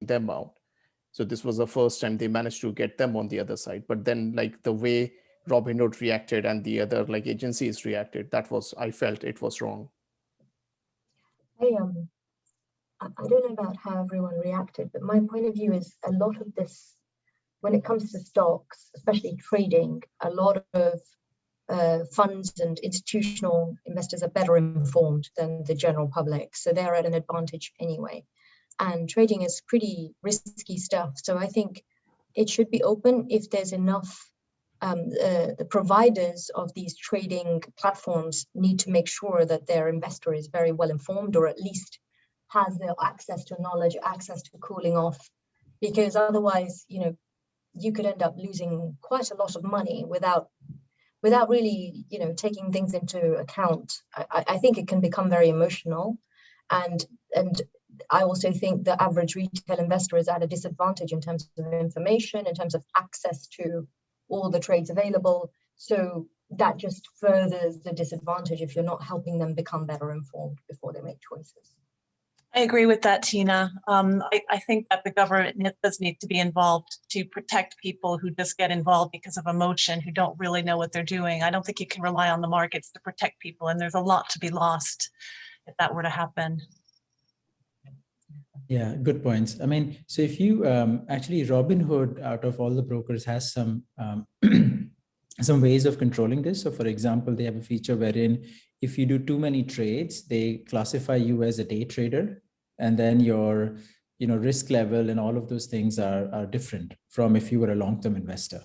them out. So this was the first time they managed to get them on the other side. But then like the way Robinhood reacted and the other like agencies reacted, I felt it was wrong. I don't know about how everyone reacted, but my point of view is a lot of this, when it comes to stocks, especially trading, a lot of funds and institutional investors are better informed than the general public. So they're at an advantage anyway. And trading is pretty risky stuff. So I think it should be open if there's enough. The providers of these trading platforms need to make sure that their investor is very well informed, or at least has the access to knowledge, access to cooling off, because otherwise, you could end up losing quite a lot of money without really, taking things into account. I think it can become very emotional, and I also think the average retail investor is at a disadvantage in terms of information, in terms of access to all the trades available. So that just furthers the disadvantage if you're not helping them become better informed before they make choices. I agree with that, Tina. I think that the government does need to be involved to protect people who just get involved because of emotion, who don't really know what they're doing. I don't think you can rely on the markets to protect people, and there's a lot to be lost if that were to happen. Yeah, good points. I mean, so if you actually, Robinhood, out of all the brokers, has some some ways of controlling this. So for example, they have a feature wherein if you do too many trades, they classify you as a day trader, and then your risk level and all of those things are different from if you were a long-term investor.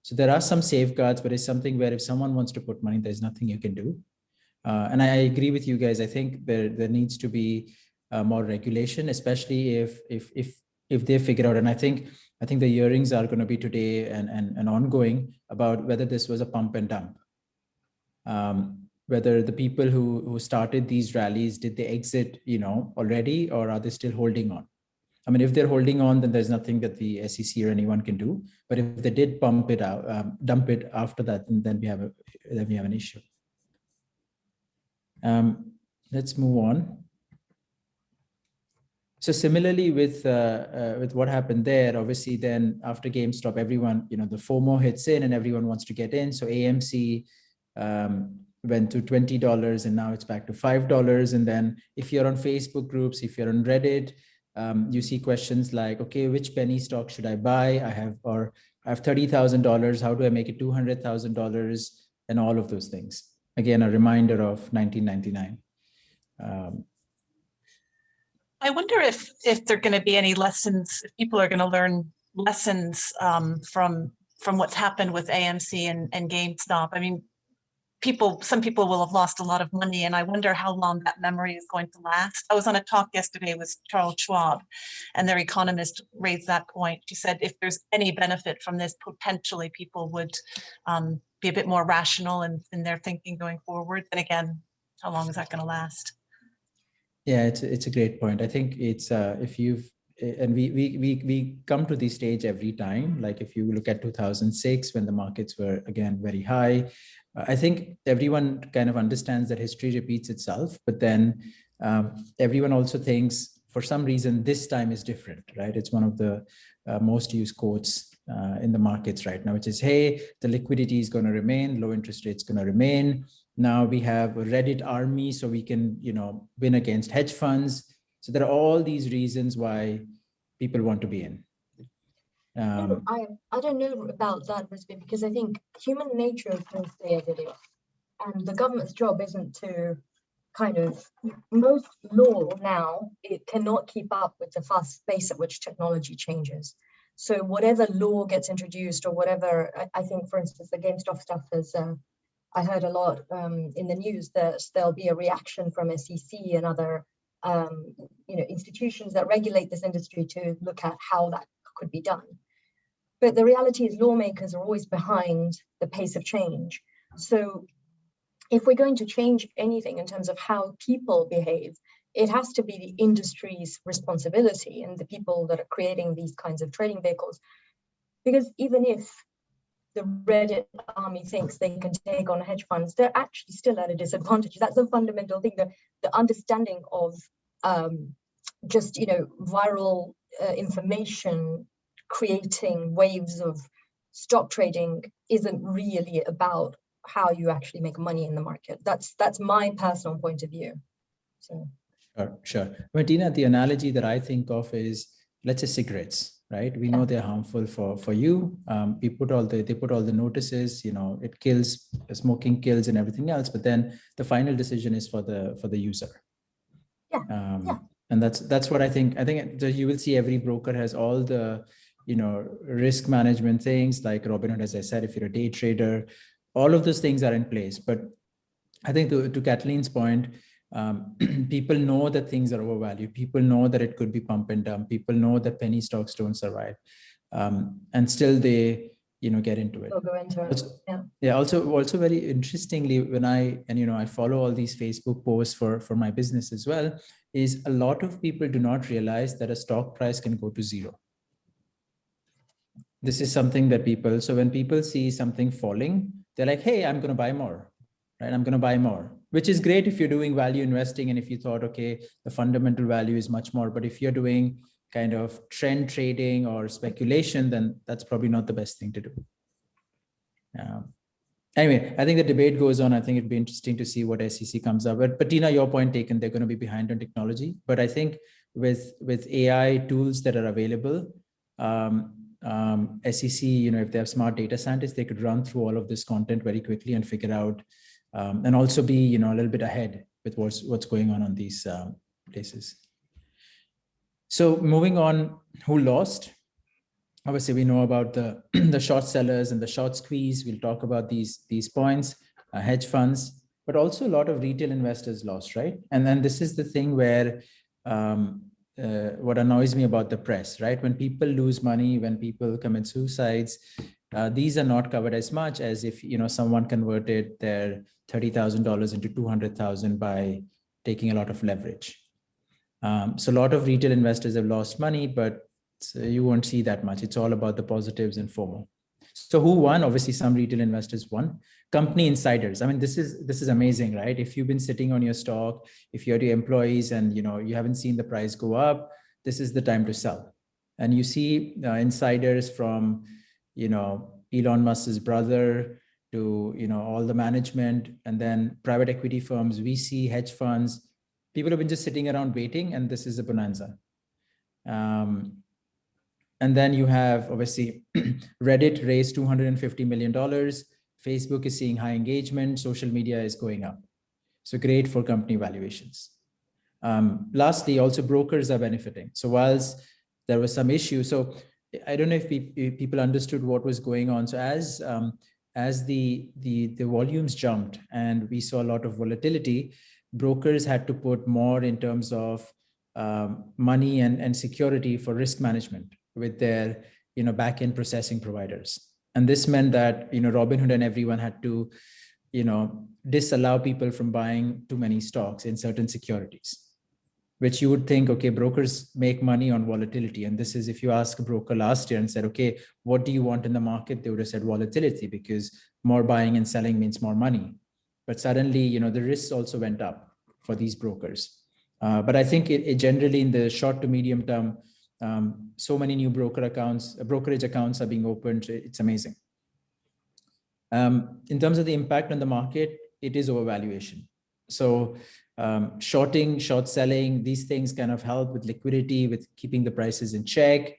So there are some safeguards, but it's something where if someone wants to put money, there's nothing you can do. And I agree with you guys. I think there needs to be more regulation, especially if they figure out. And I think the hearings are going to be today and ongoing about whether this was a pump and dump. Whether the people who started these rallies, did they exit, already, or are they still holding on? I mean, if they're holding on, then there's nothing that the SEC or anyone can do. But if they did dump it after that, then we have an issue. Let's move on. So similarly with what happened there, obviously then after GameStop, everyone, the FOMO hits in and everyone wants to get in. So AMC went to $20 and now it's back to $5. And then if you're on Facebook groups, if you're on Reddit, you see questions like, okay, which penny stock should I buy? I have $30,000. How do I make it $200,000? And all of those things. Again, a reminder of 1999. I wonder if there are going to be any lessons, if people are going to learn lessons from what's happened with AMC and GameStop. I mean, some people will have lost a lot of money, and I wonder how long that memory is going to last. I was on a talk yesterday with Charles Schwab, and their economist raised that point. She said if there's any benefit from this, potentially people would be a bit more rational in their thinking going forward. And again, how long is that going to last? Yeah, it's a great point. I think it's if you've and we come to this stage every time. Like if you look at 2006 when the markets were again very high, I think everyone kind of understands that history repeats itself. But then everyone also thinks for some reason this time is different, right? It's one of the most used quotes in the markets right now, which is, hey, the liquidity is going to remain, low interest rates going to remain. Now we have a Reddit army, so we can, win against hedge funds. So there are all these reasons why people want to be in. I don't know about that, Rizvi, because I think human nature is to stay as it is. And the government's job isn't to most law now, it cannot keep up with the fast pace at which technology changes. So whatever law gets introduced or whatever, I think, for instance, the GameStop stuff is, I heard a lot in the news that there'll be a reaction from SEC and other institutions that regulate this industry to look at how that could be done. But the reality is lawmakers are always behind the pace of change. So if we're going to change anything in terms of how people behave, it has to be the industry's responsibility and the people that are creating these kinds of trading vehicles. Because even if the Reddit army thinks they can take on hedge funds, they're actually still at a disadvantage. That's a fundamental thing. The understanding of just viral information creating waves of stock trading isn't really about how you actually make money in the market. That's my personal point of view. So sure. Martina, the analogy that I think of is, let's say cigarettes, right? We know they're harmful for you. They put all the notices, it kills, smoking kills and everything else, but then the final decision is for the user. And that's what I think. I think you will see every broker has all the risk management things like Robinhood, as I said, if you're a day trader, all of those things are in place. But I think to Kathleen's point, people know that things are overvalued. People know that it could be pump and dump. People know that penny stocks don't survive, and still they get into it. Go into it. Also very interestingly, when I follow all these Facebook posts for my business as well, is a lot of people do not realize that a stock price can go to zero. This is something that so when people see something falling, they're like, hey, I'm going to buy more, right? I'm going to buy more, which is great if you're doing value investing and if you thought, okay, the fundamental value is much more. But if you're doing kind of trend trading or speculation, then that's probably not the best thing to do. Anyway, I think the debate goes on. I think it'd be interesting to see what SEC comes up with. But Tina, your point taken, they're going to be behind on technology. But I think with AI tools that are available, SEC, if they have smart data scientists, they could run through all of this content very quickly and figure out, and also be, a little bit ahead with what's going on these places. So moving on, who lost? Obviously, we know about the the short sellers and the short squeeze. We'll talk about these points, hedge funds, but also a lot of retail investors lost, right? And then this is the thing where what annoys me about the press, right? When people lose money, when people commit suicides, these are not covered as much as if someone converted their $30,000 into $200,000 by taking a lot of leverage. So a lot of retail investors have lost money, but you won't see that much. It's all about the positives and FOMO. So who won? Obviously, some retail investors won. Company insiders. I mean, this is amazing, right? If you've been sitting on your stock, if you're your employees and you haven't seen the price go up, this is the time to sell. And you see insiders from Elon Musk's brother to all the management, and then private equity firms, VC, hedge funds. People have been just sitting around waiting, and this is a bonanza. And then you have, obviously, Reddit raised $250 million. Facebook is seeing high engagement. Social media is going up. So great for company valuations. Lastly, also brokers are benefiting. So whilst there was some issue, so I don't know if people understood what was going on. So as the volumes jumped and we saw a lot of volatility, brokers had to put more in terms of money and security for risk management with their back-end processing providers. And this meant that Robinhood and everyone had to disallow people from buying too many stocks in certain securities, which you would think, okay, brokers make money on volatility. And this is, if you ask a broker last year and said, okay, what do you want in the market? They would have said volatility, because more buying and selling means more money. But suddenly, the risks also went up for these brokers. But I think it generally in the short to medium term, so many new brokerage accounts are being opened. It's amazing. In terms of the impact on the market, it is overvaluation. So shorting, short selling, these things kind of help with liquidity, with keeping the prices in check.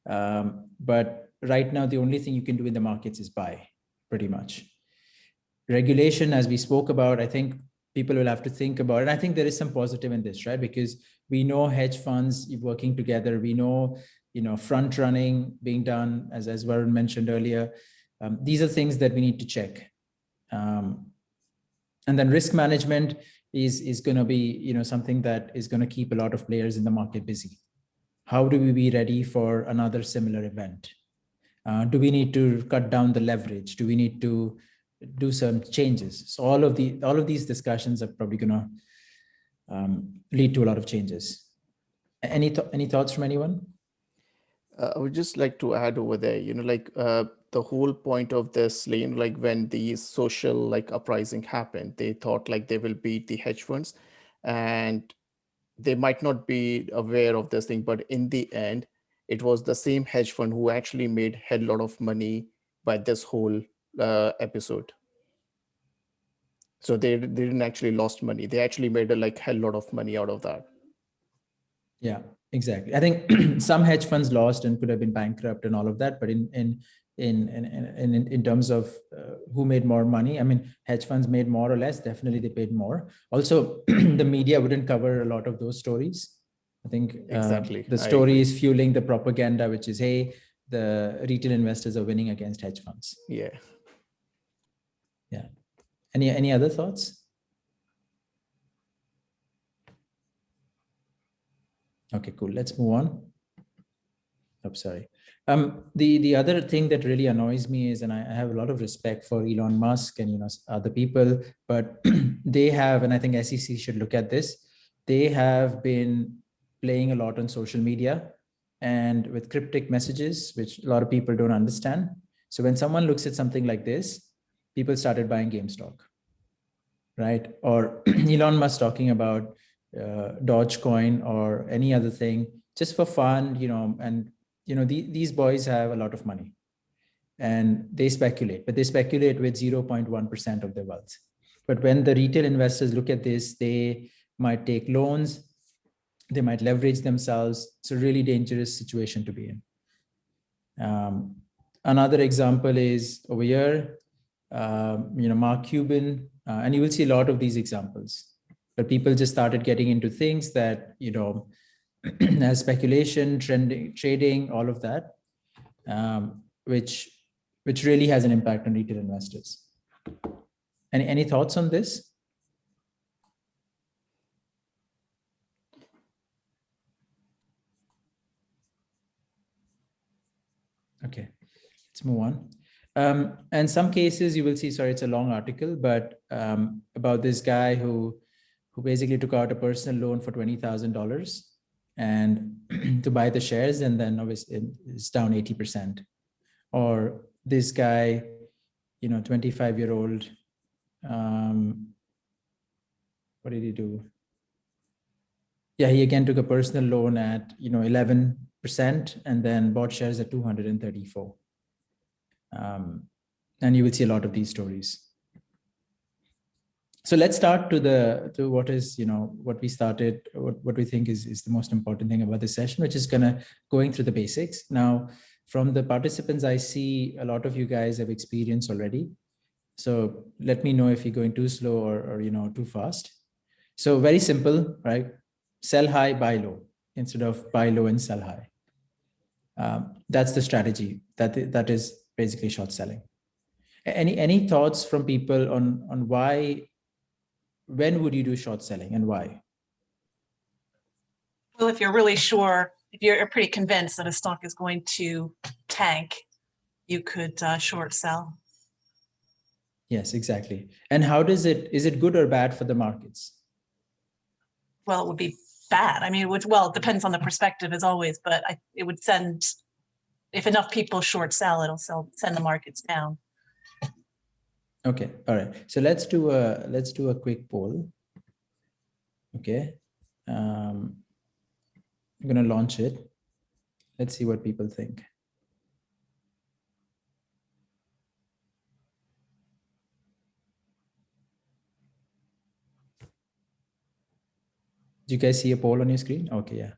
But right now, the only thing you can do in the markets is buy, pretty much. Regulation, as we spoke about, I think people will have to think about it. And I think there is some positive in this, right? Because we know hedge funds working together. We know, front running being done, as Varun mentioned earlier. These are things that we need to check. And then risk management is going to be, something that is going to keep a lot of players in the market busy. How do we be ready for another similar event? Do we need to cut down the leverage? Do we need to do some changes? So all of these discussions are probably going to lead to a lot of changes. Any thoughts from anyone? I would just like to add over there, the whole point of this, when the social uprising happened, they thought they will beat the hedge funds, and they might not be aware of this thing, but in the end, it was the same hedge fund who actually made a hell lot of money by this whole episode. So they didn't actually lost money. They actually made a like hell lot of money out of that. Yeah, exactly. I think some hedge funds lost and could have been bankrupt and all of that. But in terms of who made more money, I mean, hedge funds made more or less. Definitely, they paid more. Also, the media wouldn't cover a lot of those stories. I think Exactly. the story is fueling the propaganda, which is, hey, the retail investors are winning against hedge funds. Yeah. Yeah. Any other thoughts? Okay, cool. Let's move on. Oh, sorry. The other thing that really annoys me is, and I have a lot of respect for Elon Musk and other people, but they have, and I think SEC should look at this. They have been playing a lot on social media and with cryptic messages, which a lot of people don't understand. So when someone looks at something like this, people started buying GameStop, right? Or Elon Musk talking about Dogecoin or any other thing just for fun, and these boys have a lot of money and they speculate, but they speculate with 0.1% of their wealth. But when the retail investors look at this, they might take loans, they might leverage themselves. It's a really dangerous situation to be in. Another example is over here, Mark Cuban, and you will see a lot of these examples, but people just started getting into things that, as speculation, trading, all of that, which really has an impact on retail investors. Any thoughts on this? Okay, let's move on. And some cases you will see, sorry, it's a long article, but about this guy who basically took out a personal loan for $20,000 and to buy the shares, and then obviously it's down 80%. Or this guy, 25-year-old, what did he do? Yeah, he again took a personal loan at 11% and then bought shares at 234. And you will see a lot of these stories. So let's start to what is, what we started, what we think is the most important thing about this session, which is going through the basics. Now, from the participants, I see a lot of you guys have experience already. So let me know if you're going too slow or too fast. So very simple, right? Sell high, buy low, instead of buy low and sell high. That's the strategy. That is basically short selling. Any thoughts from people on why? When would you do short selling and why? Well, if you're really sure, if you're pretty convinced that a stock is going to tank, you could short sell. Yes, exactly. And how is it good or bad for the markets? Well, it would be bad. I mean, it depends on the perspective as always, but it would send, if enough people short sell, it'll send the markets down. Okay, all right. So let's do a quick poll. Okay, I'm going to launch it. Let's see what people think. Do you guys see a poll on your screen? Okay, yeah.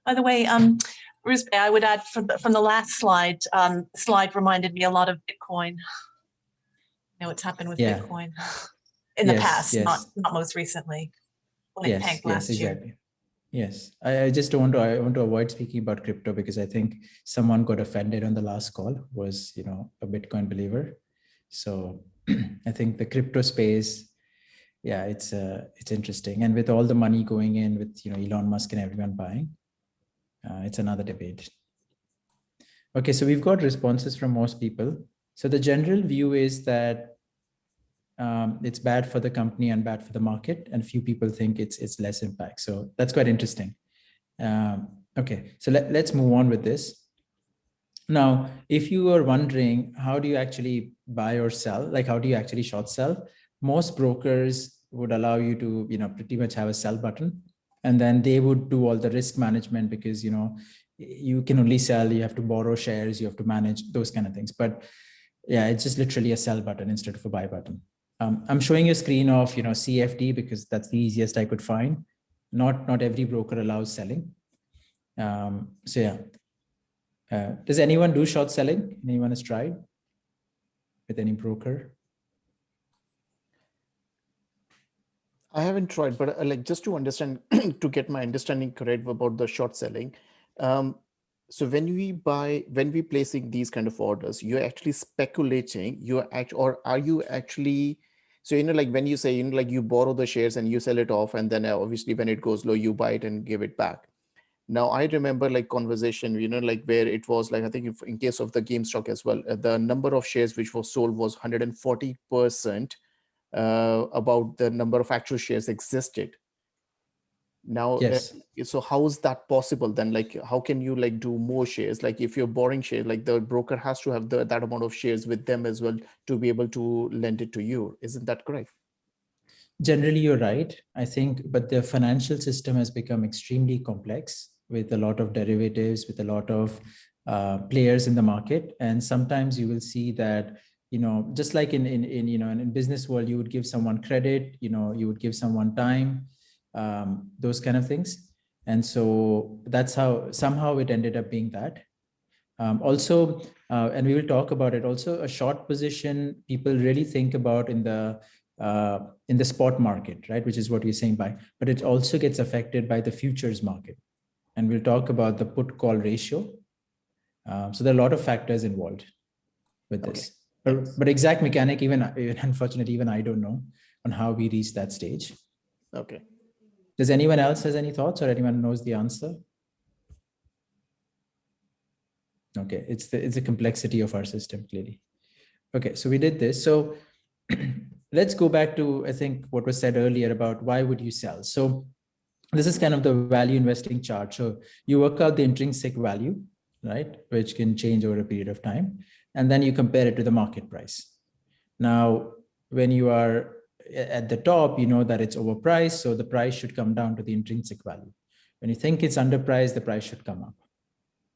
By the way, Rusbe, I would add from the last slide, slide reminded me a lot of Bitcoin. You know what's happened with Bitcoin in the past, not most recently, when it tanked last year. Exactly. Yes, I just I want to avoid speaking about crypto because I think someone got offended on the last call, was a Bitcoin believer. So I think the crypto space, yeah, it's interesting, and with all the money going in with Elon Musk and everyone buying, it's another debate. Okay, so we've got responses from most people. So the general view is that it's bad for the company and bad for the market, and few people think it's less impact. So that's quite interesting. Okay, so let's move on with this. Now, if you are wondering how do you actually buy or sell, like how do you actually short sell, most brokers would allow you to, pretty much have a sell button, and then they would do all the risk management because, you can only sell, you have to borrow shares, you have to manage those kind of things. But yeah, it's just literally a sell button instead of a buy button. I'm showing you a screen of, CFD because that's the easiest I could find. Not every broker allows selling. So yeah. Does anyone do short selling? Anyone has tried with any broker? I haven't tried, but like just to understand, to get my understanding correct about the short selling. So when we placing these kind of orders, you're actually speculating, or are you actually, so, like when you say, like you borrow the shares and you sell it off, and then obviously when it goes low, you buy it and give it back. Now, I remember like conversation, like where it was like, I think in case of the Gamestop as well, the number of shares which was sold was 140% about the number of actual shares existed. Now, Yes. so how is that possible then? Like, how can you like do more shares? Like if you're borrowing shares, like the broker has to have that amount of shares with them as well to be able to lend it to you. Isn't that correct? Generally, you're right, I think, but the financial system has become extremely complex with a lot of derivatives, with a lot of players in the market. And sometimes you will see that, just like in business world, you would give someone credit, you would give someone time, those kind of things. And so that's how somehow it ended up being that. Also, and we will talk about it also, a short position people really think about in the spot market, right? Which is what we're saying by, but it also gets affected by the futures market. And we'll talk about the put call ratio. So there are a lot of factors involved with this. But exact mechanic, even unfortunately, even I don't know on how we reach that stage. Okay. Does anyone else has any thoughts, or anyone knows the answer? Okay, it's the complexity of our system, clearly. Okay, so we did this. So let's go back to, I think, what was said earlier about why would you sell. So this is kind of the value investing chart. So you work out the intrinsic value, right, which can change over a period of time, and then you compare it to the market price. Now, when you are at the top, you know that it's overpriced, so the price should come down to the intrinsic value. When you think it's underpriced, the price should come up.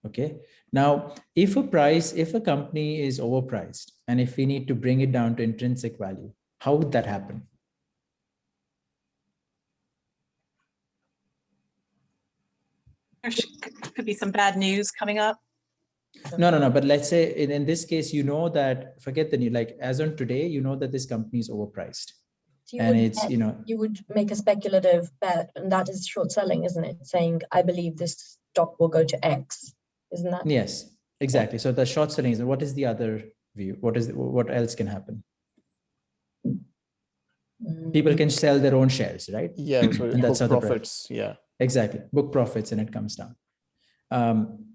Okay. Now, if a company is overpriced, and if we need to bring it down to intrinsic value, how would that happen? There could be some bad news coming up. No. But let's say in this case, that, forget the new, like as on today, that this company is overpriced. So you would make a speculative bet, and that is short selling, isn't it? Saying, I believe this stock will go to X. Isn't that? Yes, exactly. So the short selling is, what is the other view? What else can happen? People can sell their own shares, right? Yeah. So and that's book profits. Yeah. Exactly. Book profits, and it comes down.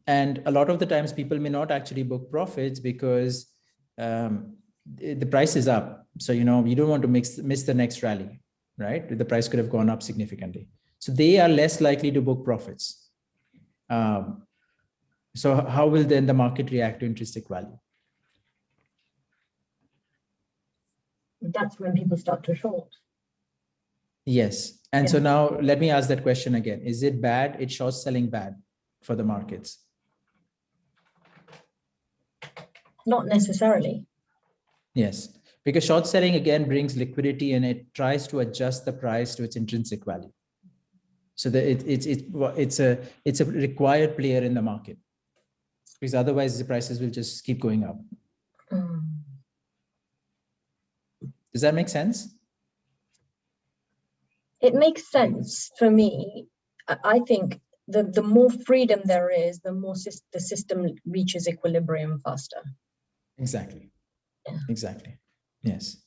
And a lot of the times people may not actually book profits because the price is up. So, you don't want to miss the next rally, right? The price could have gone up significantly. So they are less likely to book profits. So how will then the market react to intrinsic value? That's when people start to short. Yes. And so now let me ask that question again. Is it bad? Is short selling bad for the markets? Not necessarily. Yes, because short selling again brings liquidity, and it tries to adjust the price to its intrinsic value. So that it's a required player in the market, because otherwise the prices will just keep going up. Does that make sense? It makes sense for me. I think the more freedom there is, the more the system reaches equilibrium faster. Exactly. Yeah. Exactly. Yes.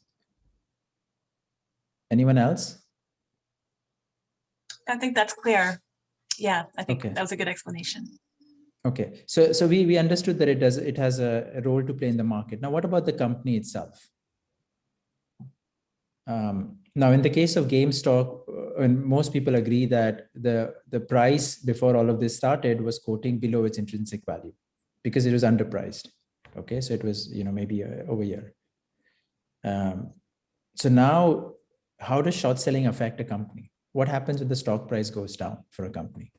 Anyone else? I think that's clear. Yeah, I think Okay. that was a good explanation. Okay, so we understood that it has a role to play in the market. Now, what about the company itself? Now, in the case of GameStop, and most people agree that the price before all of this started was quoting below its intrinsic value because it was underpriced. Okay, so it was maybe over here. So now, how does short selling affect a company? What happens when the stock price goes down for a company?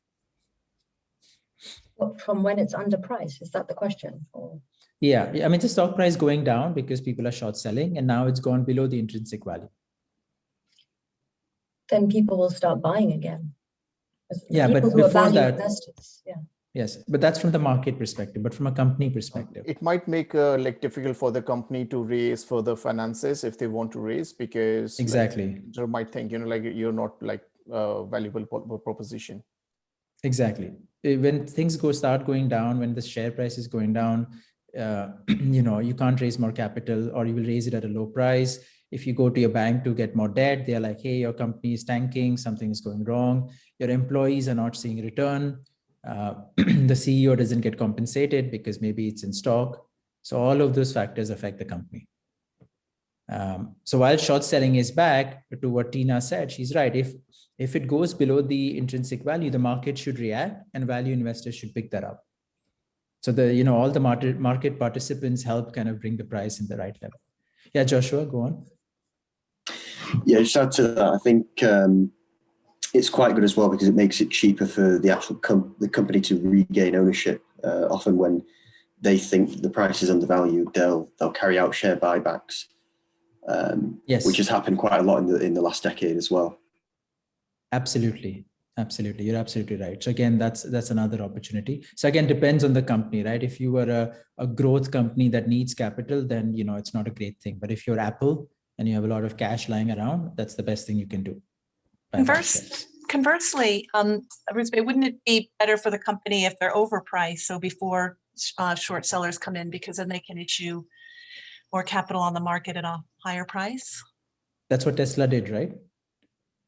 From when it's underpriced, is that the question? Or... Yeah, I mean, the stock price going down because people are short selling and now it's gone below the intrinsic value. Then people will start buying again. Yeah, people but who are before value that, investors, yeah. Yes, but that's from the market perspective, but from a company perspective. It might make like difficult for the company to raise further finances if they want to raise, because Exactly. like, they might think, like you're not like a valuable proposition. Exactly. When things start going down, when the share price is going down, you can't raise more capital, or you will raise it at a low price. If you go to your bank to get more debt, they're like, hey, your company is tanking, something is going wrong. Your employees are not seeing a return. The CEO doesn't get compensated because maybe it's in stock. So all of those factors affect the company. So while short selling is back, to what Tina said, she's right. If it goes below the intrinsic value, the market should react and value investors should pick that up. So all the market participants help kind of bring the price in the right level. Yeah, Joshua, go on. Yeah, just add to that. I think it's quite good as well because it makes it cheaper for the actual the company to regain ownership. Often when they think the price is undervalued, they'll carry out share buybacks. Yes, which has happened quite a lot in the last decade as well. Absolutely. You're absolutely right. So again, that's another opportunity. So again, depends on the company, right? If you are a growth company that needs capital, then it's not a great thing. But if you're Apple and you have a lot of cash lying around, that's the best thing you can do. Conversely, Rizbe, wouldn't it be better for the company if they're overpriced? So before short sellers come in, because then they can issue more capital on the market at a higher price? That's what Tesla did, right?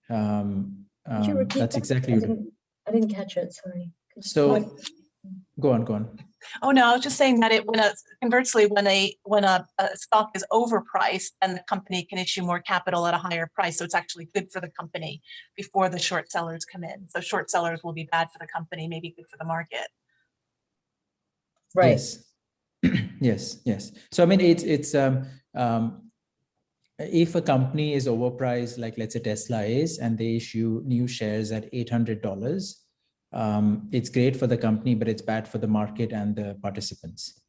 Could you repeat that's that? exactly I didn't catch it, sorry. So go on. Oh no, I was just saying that conversely, when a stock is overpriced, then the company can issue more capital at a higher price. So it's actually good for the company before the short sellers come in. So short sellers will be bad for the company, maybe good for the market. Right. Yes. Yes. So I mean, it's if a company is overpriced, like let's say Tesla is, and they issue new shares at $800, it's great for the company, but it's bad for the market and the participants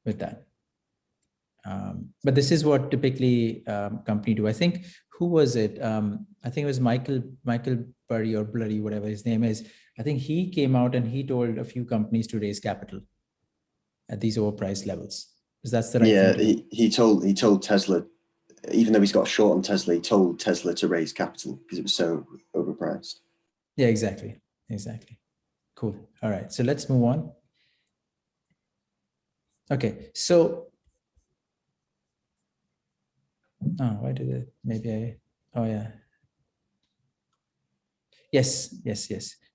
with that. But this is what typically company do. I think, who was it? I think it was Michael Burry or Blurry, whatever his name is. I think he came out and he told a few companies to raise capital at these overpriced levels. Because that's the right thing. Yeah, he told Tesla, even though he's got a short on Tesla, he told Tesla to raise capital because it was so overpriced. Yeah, exactly. Cool. All right. So let's move on. Okay. So, why did it? Maybe oh yeah. Yes.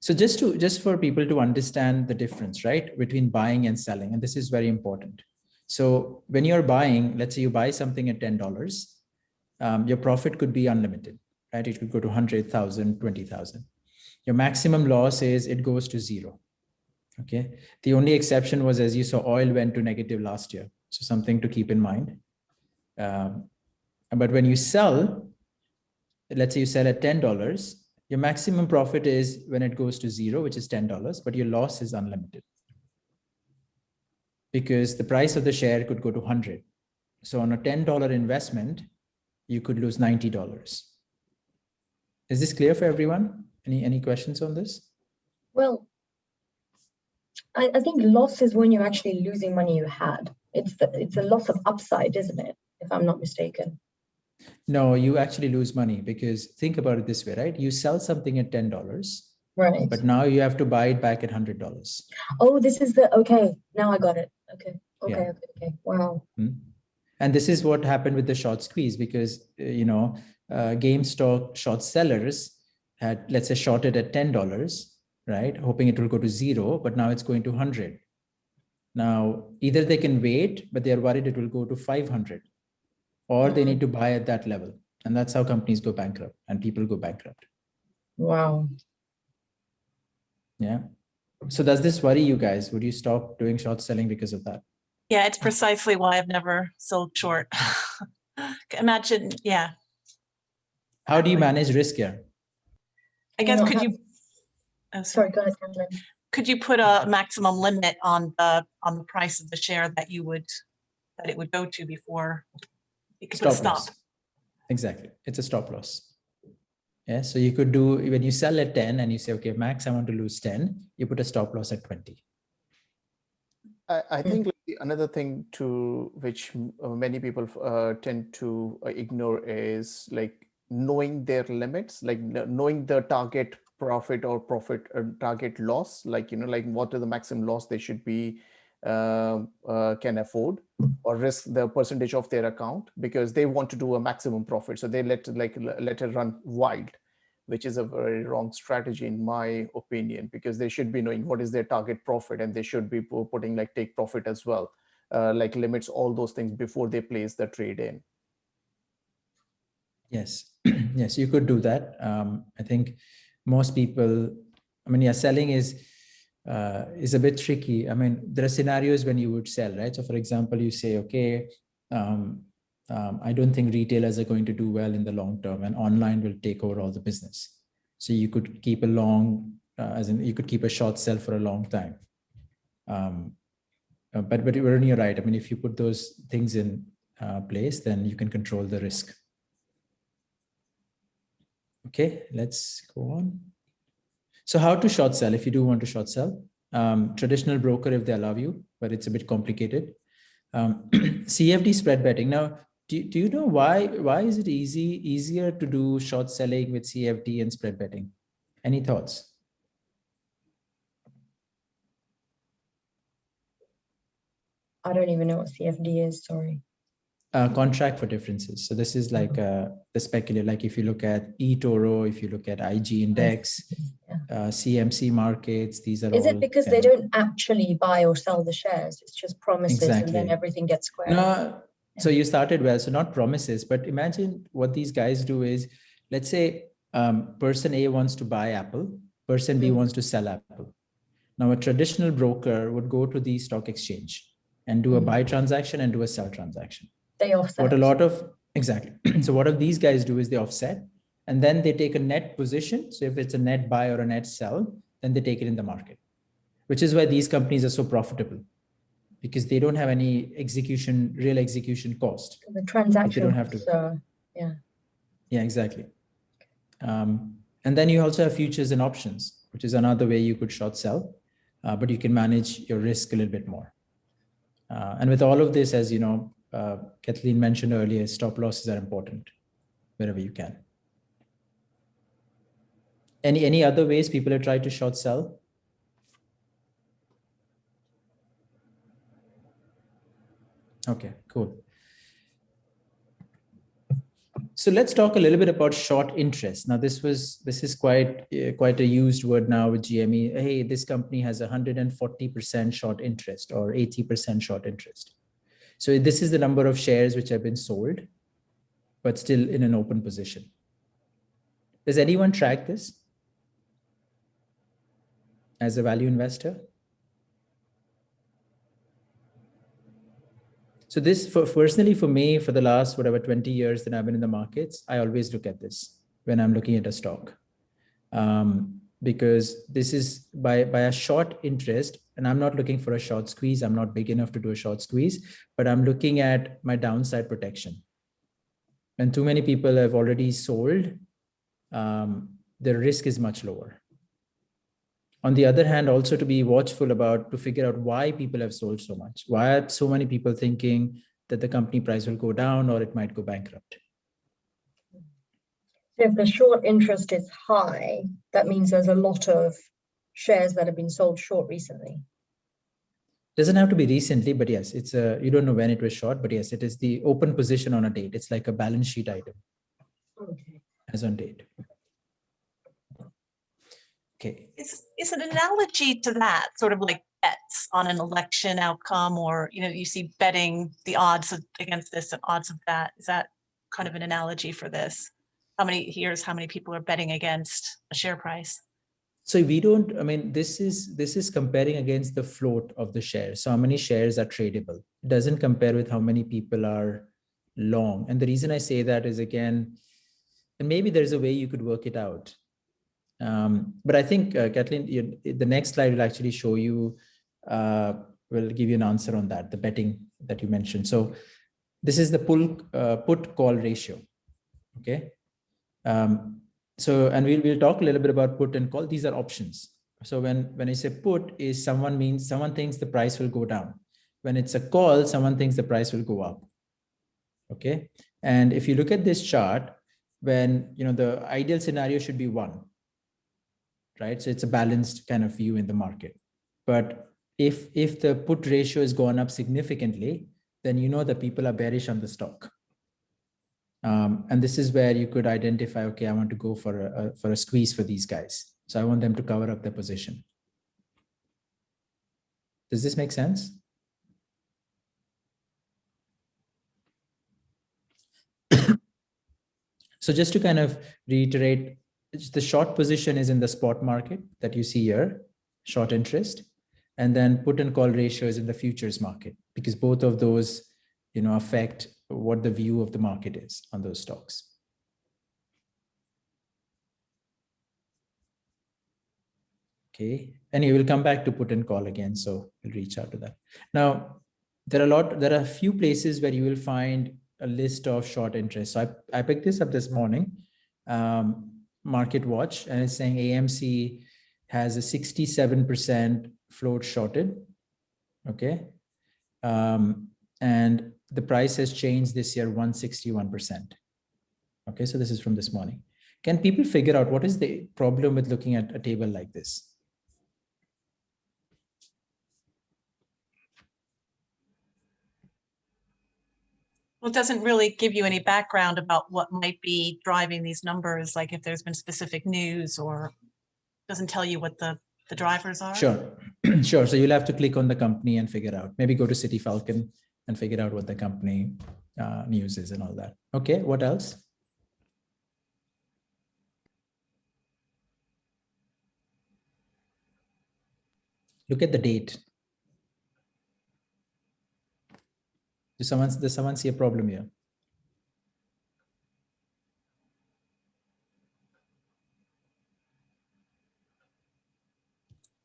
So just for people to understand the difference, right, between buying and selling, and this is very important. So when you're buying, let's say you buy something at $10, your profit could be unlimited, right? It could go to 100,000, 20,000. Your maximum loss is it goes to zero. Okay. The only exception was, as you saw, oil went to negative last year. So something to keep in mind. But when you sell, let's say you sell at $10, your maximum profit is when it goes to zero, which is $10, but your loss is unlimited. Because the price of the share could go to 100. So on a $10 investment, you could lose $90. Is this clear for everyone? Any questions on this? Well, I think loss is when you're actually losing money you had. It's a loss of upside, isn't it? If I'm not mistaken. No, you actually lose money, because think about it this way, right? You sell something at $10, right? But now you have to buy it back at $100. Oh, this is okay. Now I got it. Okay. Yeah. Okay. Wow. And this is what happened with the short squeeze, because GameStop short sellers had, let's say, shorted at $10, right? Hoping it will go to zero, but now it's going to 100. Now, either they can wait, but they're worried it will go to 500, or they need to buy at that level. And that's how companies go bankrupt and people go bankrupt. Wow. Yeah. So does this worry you guys? Would you stop doing short selling because of that? Yeah, it's precisely why I've never sold short. Imagine, yeah. How do you manage risk here? I guess, not could have- you, oh, Sorry, go ahead, Kathleen. could you put a maximum limit on the price of the share that it would go to before you could put a stop? Loss. Exactly. It's a stop loss. Yeah. So you could do, when you sell at 10 and you say, okay, max, I want to lose 10, you put a stop loss at 20. I think another thing to which many people tend to ignore is like knowing their limits, like knowing the target profit or target loss, like, you know, like what are the maximum loss they should be can afford, or risk the percentage of their account, because they want to do a maximum profit. So they let it run wild, which is a very wrong strategy in my opinion, because they should be knowing what is their target profit, and they should be putting like take profit as well, like limits, all those things before they place the trade in. Yes. Yes, you could do that. I think most people, I mean, yeah, selling is a bit tricky. I mean, there are scenarios when you would sell, right? So for example, you say, okay, I don't think retailers are going to do well in the long term, and online will take over all the business. So you could keep a long, as in you could keep a short sell for a long time. But you're right. I mean, if you put those things in place, then you can control the risk. Okay, let's go on. So how to short sell if you do want to short sell? Traditional broker if they allow you, but it's a bit complicated. CFD spread betting. Now, do you know why is it easier to do short selling with CFD and spread betting? Any thoughts? I don't even know what CFD is, sorry. Contract for differences. So this is like the speculative, like if you look at eToro, if you look at IG Index, CMC markets, these are Is all. it because they don't actually buy or sell the shares? It's just promises Exactly. and then everything gets squared. No, so you started well, so not promises, but imagine what these guys do is, let's say person A wants to buy Apple, person B wants to sell Apple. Now a traditional broker would go to the stock exchange and do a buy transaction and do a sell transaction. They offset. What a lot of, exactly. So what these guys do is they offset, and then they take a net position. So if it's a net buy or a net sell, then they take it in the market, which is why these companies are so profitable, because they don't have any real execution cost. The transaction, they don't have to. Yeah, exactly. And then you also have futures and options, which is another way you could short sell, but you can manage your risk a little bit more. And with all of this, as you know, Kathleen mentioned earlier, stop losses are important wherever you can. Any other ways people have tried to short sell? Okay, cool. So let's talk a little bit about short interest. Now, this is quite a used word now with GME. Hey, this company has 140% short interest or 80% short interest. So this is the number of shares which have been sold, but still in an open position. Does anyone track this as a value investor? So this, personally for me, for the last, 20 years that I've been in the markets, I always look at this when I'm looking at a stock. Because this is by a short interest, and I'm not looking for a short squeeze. I'm not big enough to do a short squeeze, but I'm looking at my downside protection. And too many people have already sold, the risk is much lower. On the other hand, also to be watchful to figure out why people have sold so much. Why are so many people thinking that the company price will go down or it might go bankrupt? So if the short interest is high, that means there's a lot of shares that have been sold short recently. Doesn't have to be recently, but yes, it's you don't know when it was short, but yes, it is the open position on a date. It's like a balance sheet item. Okay. As on date. Okay. Is an analogy to that sort of like bets on an election outcome, or you see betting the odds against this and odds of that? Is that kind of an analogy for this? How many people are betting against a share price? So we don't, I mean, this is comparing against the float of the shares. So how many shares are tradable? It doesn't compare with how many people are long. And the reason I say that is, again, and maybe there's a way you could work it out. But I think, Kathleen, the next slide will actually show you, will give you an answer on that, the betting that you mentioned. So this is the put call ratio. Okay. So, and we'll talk a little bit about put and call. These are options. So when I say put, is someone thinks the price will go down. When it's a call, someone thinks the price will go up. Okay. And if you look at this chart, when, the ideal scenario should be 1, right? So it's a balanced kind of view in the market. But if the put ratio has gone up significantly, then that people are bearish on the stock. And this is where you could identify, okay, I want to go for a squeeze for these guys. So I want them to cover up their position. Does this make sense? So just to kind of reiterate, the short position is in the spot market that you see here, short interest, and then put and call ratio is in the futures market, because both of those, affect what the view of the market is on those stocks. Okay, and you will come back to put and call again, so we'll reach out to that. Now, there are a few places where you will find a list of short interest. So I picked this up this morning, Market Watch, and it's saying AMC has a 67% float shorted. Okay, and the price has changed this year 161%. Okay, so this is from this morning. Can people figure out what is the problem with looking at a table like this? Well, it doesn't really give you any background about what might be driving these numbers, like if there's been specific news, or doesn't tell you what the drivers are. Sure, sure. So you'll have to click on the company and figure out, maybe go to City Falcon and figure out what the company news is and all that. Okay, what else? Look at the date. Does someone see a problem here?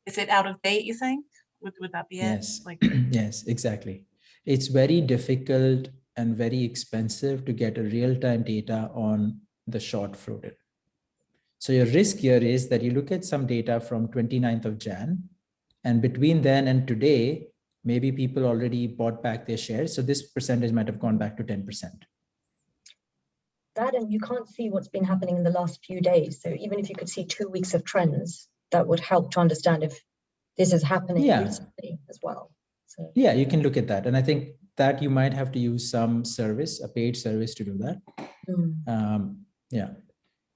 Is it out of date, you think? Would that be Yes. it? Like, yes, exactly. It's very difficult and very expensive to get a real-time data on the short floated. So your risk here is that you look at some data from 29th of Jan, and between then and today, maybe people already bought back their shares. So this percentage might have gone back to 10%. That, and you can't see what's been happening in the last few days. So even if you could see 2 weeks of trends, that would help to understand if this is happening recently as well. So yeah, you can look at that. And I think that you might have to use some service, a paid service, to do that. Yeah.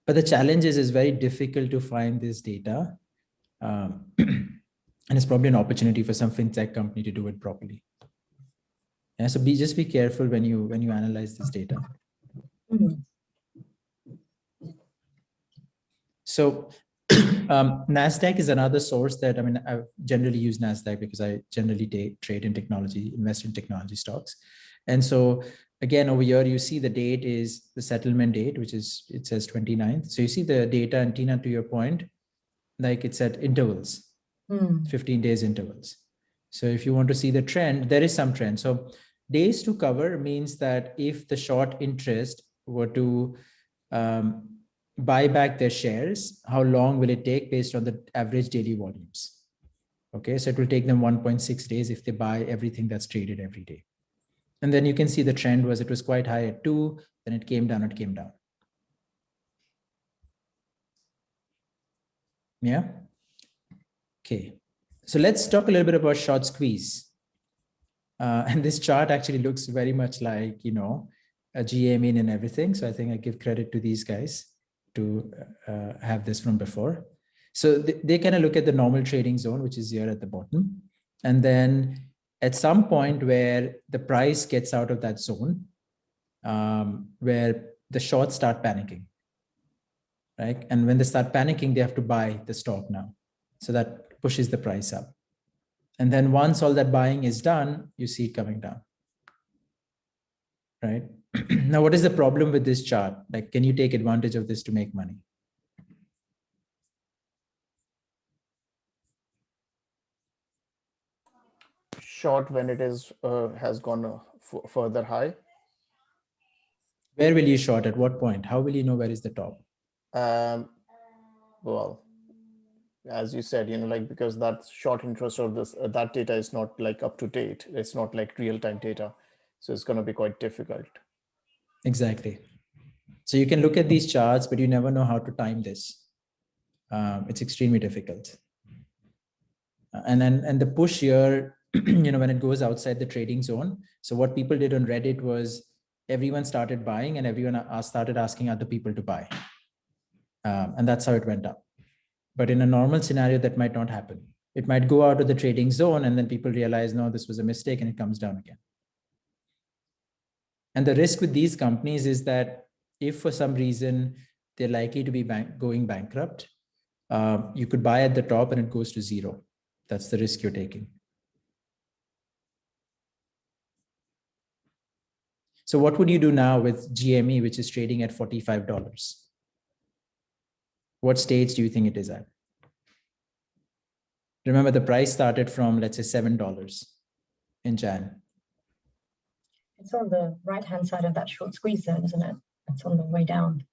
But the challenge is it's very difficult to find this data. And it's probably an opportunity for some fintech company to do it properly. Yeah, so just be careful when you analyze this data. So NASDAQ is another source that, I generally use NASDAQ because I generally trade in technology, invest in technology stocks. And so again, over here, you see the date is the settlement date, which is, it says 29th. So you see the data, and Tina, to your point, like it's at intervals, 15 days intervals. So if you want to see the trend, there is some trend. So days to cover means that if the short interest were to buy back their shares, how long will it take based on the average daily volumes? Okay, so it will take them 1.6 days if they buy everything that's traded every day. And then you can see the trend was, it was quite high at 2, then it came down, Yeah. Okay. So let's talk a little bit about short squeeze. And this chart actually looks very much like, a GA mean and everything. So I think I give credit to these guys to have this from before. So they kind of look at the normal trading zone, which is here at the bottom. And then at some point where the price gets out of that zone, where the shorts start panicking, right? And when they start panicking, they have to buy the stock now. So that pushes the price up. And then once all that buying is done, you see it coming down. right? Now, what is the problem with this chart? Like, can you take advantage of this to make money? Short when it is has gone further high. Where will you short? At what point? How will you know where is the top? Well, as you said, like, because that short interest or this that data is not like up to date. It's not like real-time data, so it's going to be quite difficult. Exactly. So you can look at these charts, but you never know how to time this. It's extremely difficult. And the push here, when it goes outside the trading zone. So what people did on Reddit was everyone started buying and everyone started asking other people to buy. And that's how it went up. But in a normal scenario, that might not happen. It might go out of the trading zone and then people realize, no, this was a mistake, and it comes down again. And the risk with these companies is that if for some reason they're likely to be going bankrupt, you could buy at the top and it goes to zero. That's the risk you're taking. So what would you do now with GME, which is trading at $45? What stage do you think it is at? Remember, the price started from, let's say, $7 in Jan. It's on the right-hand side of that short squeeze zone, isn't it? It's on the way down.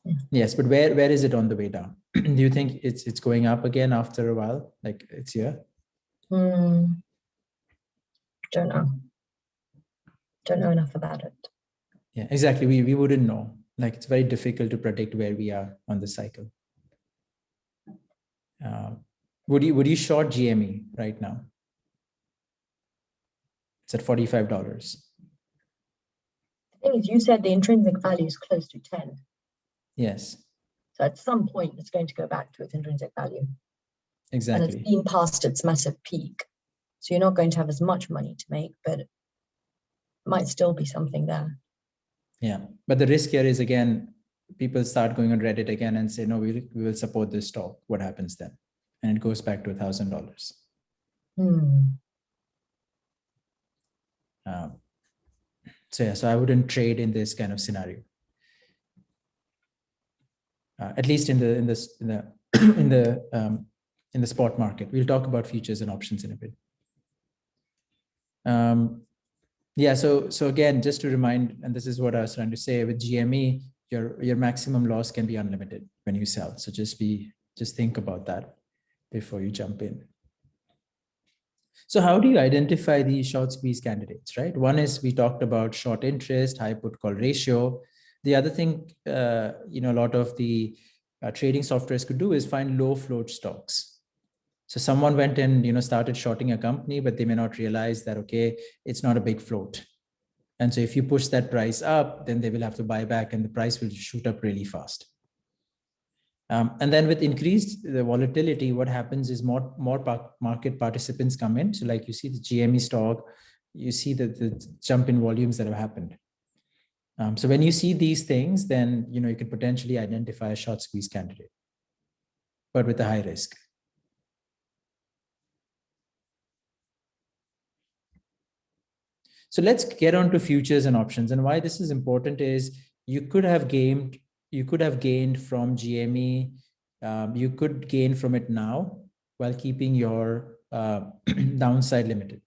Yeah. Yes, but where is it on the way down? Do you think it's going up again after a while? Like it's here? Don't know. Don't know enough about it. Yeah, exactly. We wouldn't know. Like it's very difficult to predict where we are on the cycle. Would you short GME right now? It's at $45. The thing is, you said the intrinsic value is close to 10. Yes. So at some point, it's going to go back to its intrinsic value. Exactly. And it's been past its massive peak. So you're not going to have as much money to make, but it might still be something there. Yeah. But the risk here is, again, people start going on Reddit again and say, no, we will support this stock. What happens then? And it goes back to $1,000. So I wouldn't trade in this kind of scenario. At least in the spot market. We'll talk about futures and options in a bit. Yeah. So again, just to remind, and this is what I was trying to say, with GME, your maximum loss can be unlimited when you sell. So just think about that before you jump in. So how do you identify these short squeeze candidates, right? One is, we talked about short interest, high put call ratio. The other thing, a lot of the trading softwares could do is find low float stocks. So someone went and, started shorting a company, but they may not realize that, okay, it's not a big float. And so if you push that price up, then they will have to buy back and the price will shoot up really fast. And then with increased the volatility, what happens is more market participants come in. So like you see the GME stock, you see the jump in volumes that have happened. So when you see these things, then you could potentially identify a short squeeze candidate, but with a high risk. So let's get on to futures and options. And why this is important is you could have gained from GME. You could gain from it now while keeping your downside limited.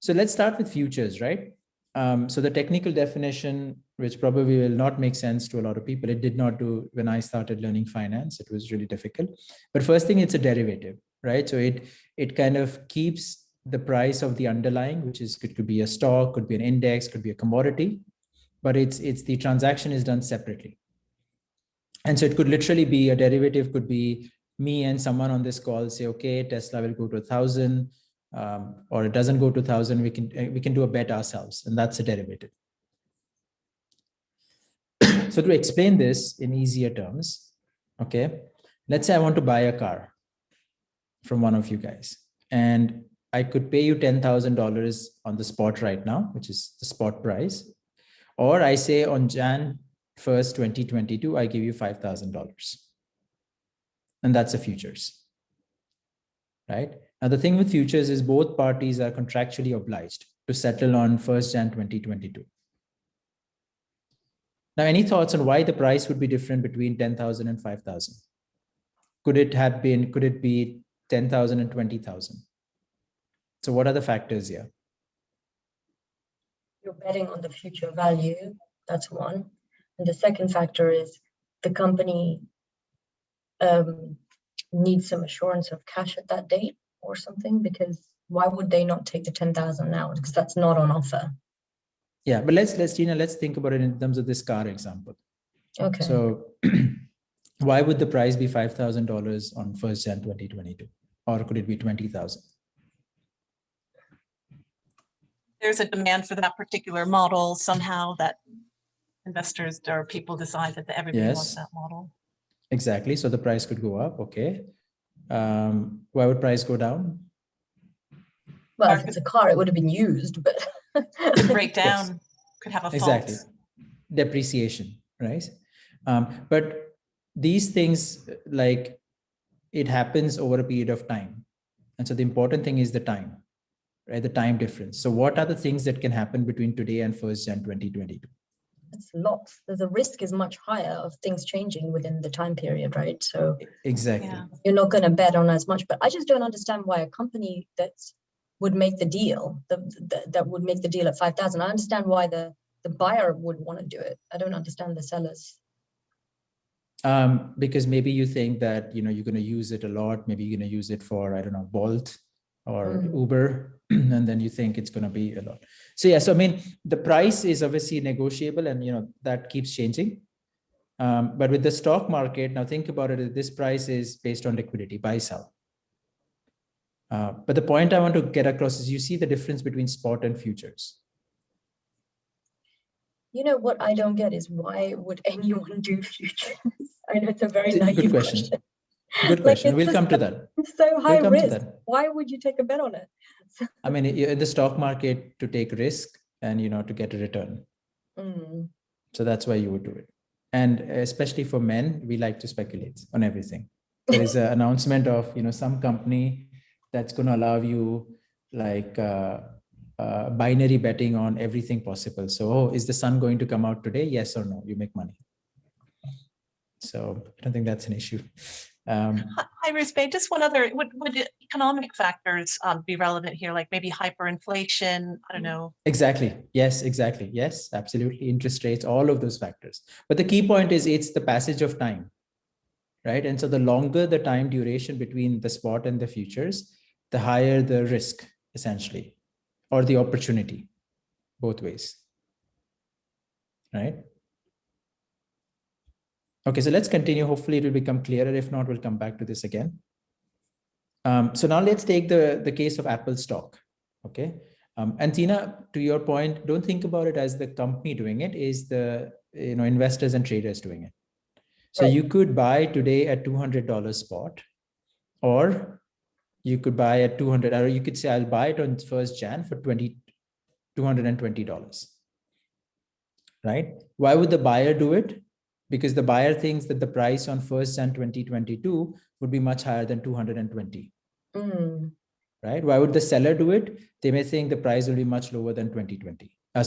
So let's start with futures, right? So the technical definition, which probably will not make sense to a lot of people, it did not do when I started learning finance. It was really difficult. But first thing, it's a derivative, right? So it kind of keeps the price of the underlying, which could be a stock, could be an index, could be a commodity, but it's the transaction is done separately. And so it could literally be a derivative, could be me and someone on this call say, okay, Tesla will go to 1,000, or it doesn't go to 1,000. We can do a bet ourselves, and that's a derivative. So to explain this in easier terms, okay, let's say I want to buy a car from one of you guys, and I could pay you $10,000 on the spot right now, which is the spot price. Or I say on Jan 1st, 2022, I give you $5,000. And that's a futures, right? Now, the thing with futures is both parties are contractually obliged to settle on 1st Jan 2022. Now, any thoughts on why the price would be different between 10,000 and 5,000? Could it be 10,000 and 20,000? So what are the factors here? You're betting on the future value. That's one. And the second factor is the company needs some assurance of cash at that date or something, because why would they not take the 10,000 now? Because that's not on offer. Yeah, but let's think about it in terms of this car example. Okay. So why would the price be $5,000 on 1st Jan 2022? Or could it be 20,000? There's a demand for that particular model somehow, that investors or people decide that everybody wants Yes. that model. Exactly. So the price could go up. Okay. Why would price go down? Well, if it's a car, it would have been used, but Could break down, Yes. could have a Exactly. fault. Depreciation, right? But these things, like, it happens over a period of time. And so the important thing is the time, right? The time difference. So what are the things that can happen between today and 1st Jan 2022? it's lots. The risk is much higher of things changing within the time period, right? So Exactly. Yeah. you're not going to bet on as much. But I just don't understand why a company that would make the deal, that would make the deal at 5,000. I understand why the buyer would want to do it. I don't understand the sellers. Because maybe you think that, you're going to use it a lot. Maybe you're going to use it for, I don't know, Bolt or Uber, and then you think it's going to be a lot. So yeah, so I mean, the price is obviously negotiable, and that keeps changing. But with the stock market, now think about it, this price is based on liquidity, buy, sell. But the point I want to get across is you see the difference between spot and futures. You know what I don't get is why would anyone do futures? I know it's a very Good naive question. question. Good question. We'll come to that. It's so high We'll come to risk. that. Why would you take a bet on it? I mean, you're in the stock market to take risk and, to get a return. So that's why you would do it. And especially for men, we like to speculate on everything. There is an announcement of, some company that's going to allow you like binary betting on everything possible. So, is the sun going to come out today? Yes or no? You make money. So I don't think that's an issue. Hi, Rizbe, just one other, would economic factors be relevant here, like maybe hyperinflation? I don't know. Exactly. Yes, exactly. Yes, absolutely. Interest rates, all of those factors. But the key point is it's the passage of time, right? And so the longer the time duration between the spot and the futures, the higher the risk, essentially, or the opportunity, both ways, right? Okay, so let's continue. Hopefully it will become clearer. If not, we'll come back to this again. So now let's take the case of Apple stock. Okay. And Tina, to your point, don't think about it as the company doing it, is the investors and traders doing it. So Right. you could buy today at $200 spot, or you could buy at 200, or you could say, I'll buy it on 1st Jan for $220, right? Why would the buyer do it? Because the buyer thinks that the price on 1st Jan 2022 would be much higher than 220. Right? Why would the seller do it? They may think the price will be much lower than 220. And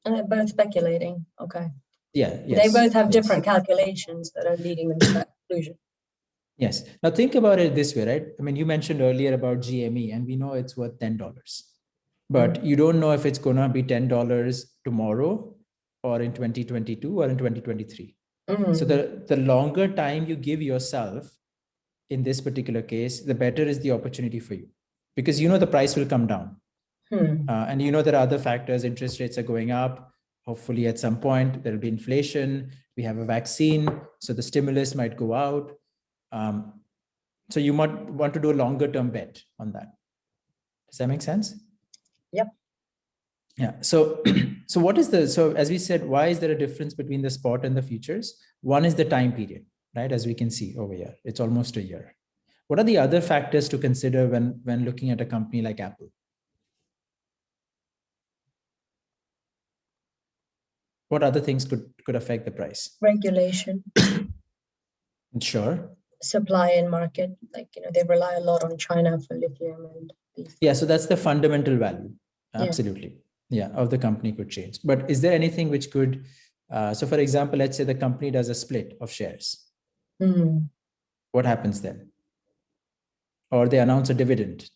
they're both speculating. Okay. Yeah. Yes, they both have yes. different calculations that are leading them to that conclusion. Yes. Now think about it this way, right? I mean, you mentioned earlier about GME, and we know it's worth $10, but you don't know if it's going to be $10 tomorrow, or in 2022, or in 2023. So the longer time you give yourself, in this particular case, the better is the opportunity for you, because the price will come down. And there are other factors. Interest rates are going up. Hopefully at some point there'll be inflation. We have a vaccine, so the stimulus might go out. So you might want to do a longer term bet on that. Does that make sense? Yep. Yeah. So so as we said, why is there a difference between the spot and the futures? One is the time period, right? As we can see over here, it's almost a year. What are the other factors to consider when looking at a company like Apple? What other things could affect the price? Regulation. Sure. supply and market, like, they rely a lot on China for lithium and these. Yeah, so that's the fundamental value. Absolutely. Yeah, of the company could change. But is there anything which could, so for example, let's say the company does a split of shares. What happens then? Or they announce a dividend.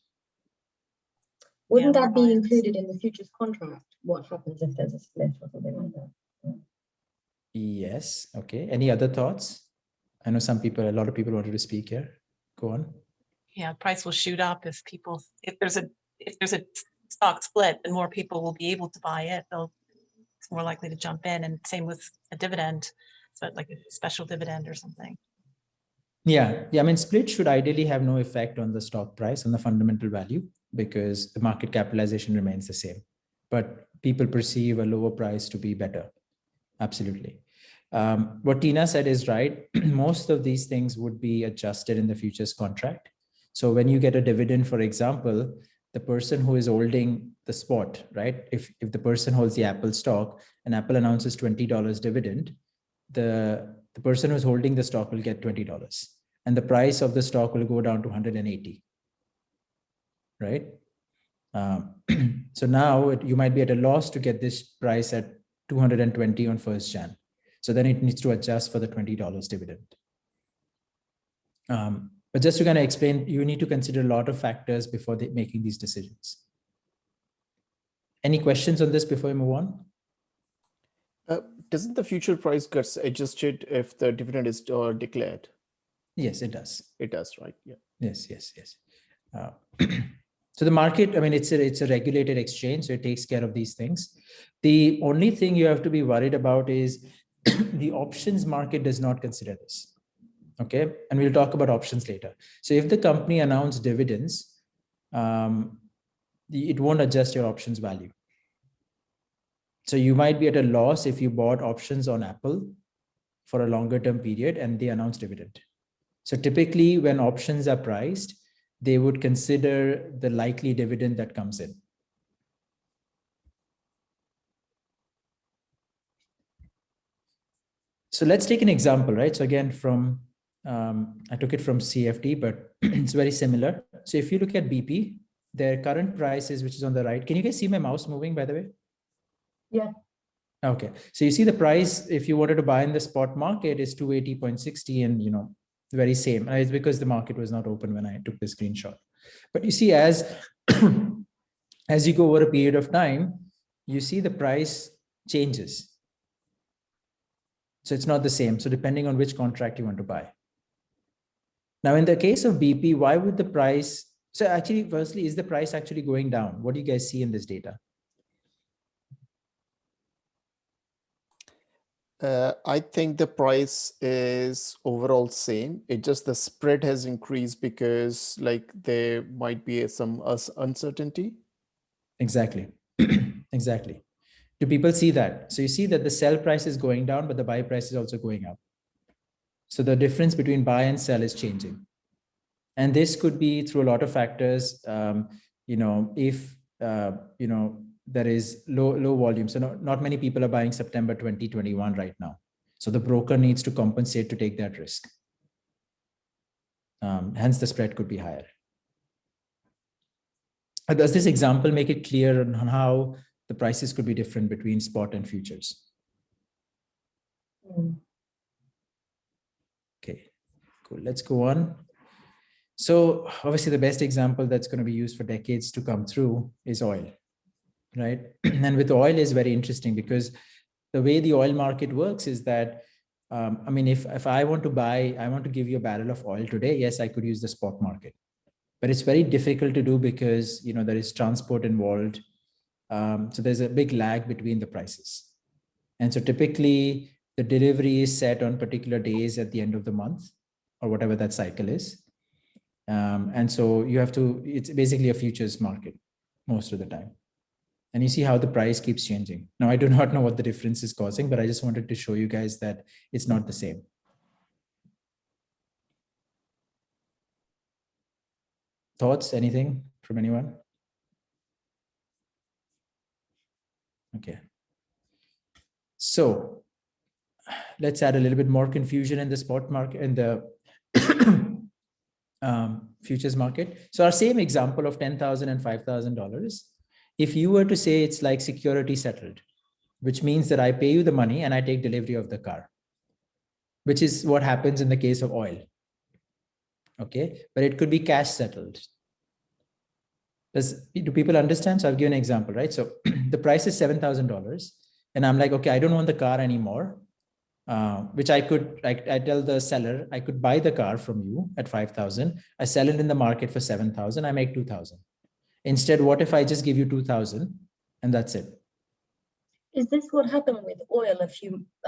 Wouldn't that be included in the futures contract? What happens if there's a split or something like that? Yes. Okay. Any other thoughts? I know a lot of people wanted to speak here. Go on. Yeah, price will shoot up if there's a stock split, then more people will be able to buy it. It's more likely to jump in, and same with a dividend, so like a special dividend or something. Yeah. I mean, split should ideally have no effect on the stock price, on the fundamental value, because the market capitalization remains the same. But people perceive a lower price to be better. Absolutely. What Tina said is right. Most of these things would be adjusted in the futures contract. So when you get a dividend, for example, the person who is holding the spot, right? If the person holds the Apple stock and Apple announces $20 dividend, the person who's holding the stock will get $20 and the price of the stock will go down to 180, right? So now you might be at a loss to get this price at 220 on 1st Jan. So then it needs to adjust for the $20 dividend. But just to kind of explain, you need to consider a lot of factors before making these decisions. Any questions on this before we move on? Doesn't the future price gets adjusted if the dividend is declared? Yes, it does. It does, right? Yeah. Yes. So the market, I mean, it's a regulated exchange, so it takes care of these things. The only thing you have to be worried about is the options market does not consider this. Okay, and we'll talk about options later. So if the company announced dividends, it won't adjust your options value. So you might be at a loss if you bought options on Apple for a longer term period and they announce dividend. So typically when options are priced, they would consider the likely dividend that comes in. So let's take an example, right? So again, I took it from CFD, but it's very similar. So if you look at BP, their current prices, which is on the right, can you guys see my mouse moving, by the way? Yeah. Okay. So you see the price, if you wanted to buy in the spot market, is 280.60 and, very same. And it's because the market was not open when I took the screenshot. But you see, as you go over a period of time, you see the price changes. So it's not the same. So depending on which contract you want to buy. Now, in the case of BP, why would the price, so actually, firstly, is the price actually going down? What do you guys see in this data? I think the price is overall same. It just the spread has increased because like there might be some uncertainty. Exactly. Exactly. Do people see that? So you see that the sell price is going down, but the buy price is also going up. So the difference between buy and sell is changing. And this could be through a lot of factors. If, there is low volume. So not many people are buying September 2021 right now. So the broker needs to compensate to take that risk. Hence the spread could be higher. Does this example make it clear on how the prices could be different between spot and futures? Okay, cool. Let's go on. So obviously the best example that's going to be used for decades to come through is oil, right? And with oil is very interesting because the way the oil market works is that, if I want to buy, I want to give you a barrel of oil today, yes, I could use the spot market. But it's very difficult to do because, there is transport involved. So there's a big lag between the prices. And so typically the delivery is set on particular days at the end of the month or whatever that cycle is. And so it's basically a futures market most of the time. And you see how the price keeps changing. Now, I do not know what the difference is causing, but I just wanted to show you guys that it's not the same. Thoughts, anything from anyone? Okay. So let's add a little bit more confusion in the spot market and the futures market. So our same example of $10,000 and $5,000, if you were to say it's like security settled, which means that I pay you the money and I take delivery of the car, which is what happens in the case of oil. Okay, but it could be cash settled. Do people understand? So I'll give you an example, right? So the price is $7,000 and I'm like, okay, I don't want the car anymore. Which I tell the seller, I could buy the car from you at 5,000. I sell it in the market for 7,000. I make 2,000. Instead, what if I just give you 2,000 and that's it? Is this what happened with oil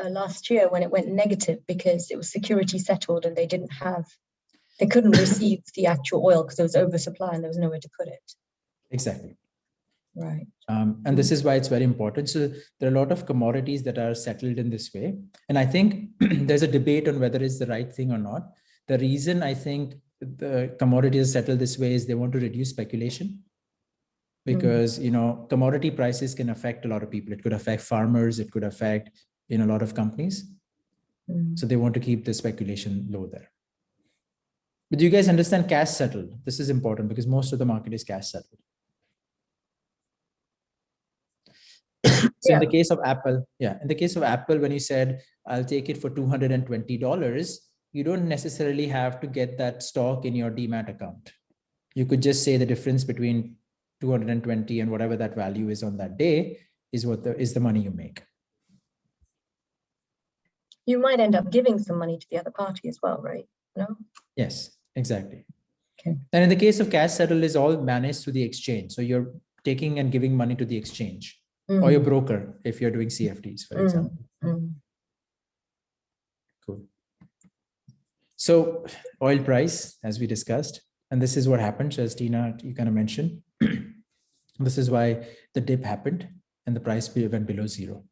last year when it went negative because it was security settled and they couldn't receive the actual oil because there was oversupply and there was nowhere to put it? Exactly. Right. And this is why it's very important. So there are a lot of commodities that are settled in this way. And I think there's a debate on whether it's the right thing or not. The reason I think the commodities are settled this way is they want to reduce speculation. Because, commodity prices can affect a lot of people. It could affect farmers. It could affect, a lot of companies. So they want to keep the speculation low there. But do you guys understand cash settled? This is important because most of the market is cash settled. So in the case of Apple, when you said, I'll take it for $220, you don't necessarily have to get that stock in your demat account. You could just say the difference between 220 and whatever that value is on that day is the money you make. You might end up giving some money to the other party as well, right? No? Yes, exactly. Okay. And in the case of cash settle is all managed through the exchange. So you're taking and giving money to the exchange or your broker if you're doing CFDs, for example. Cool. So oil price, as we discussed, and this is what happened. So as Tina, you kind of mentioned, this is why the dip happened and the price went below zero.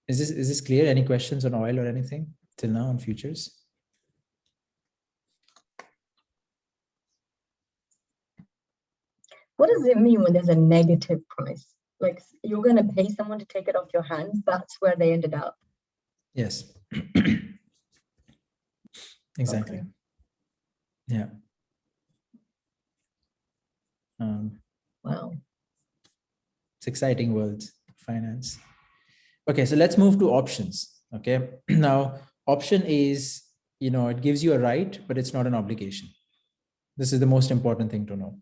Is this clear? Any questions on oil or anything till now on futures? What does it mean when there's a negative price? Like you're going to pay someone to take it off your hands? That's where they ended up. Yes. Exactly. Okay. Yeah. Wow. It's exciting world, finance. Okay, so let's move to options. Okay, now option is, it gives you a right, but it's not an obligation. This is the most important thing to know.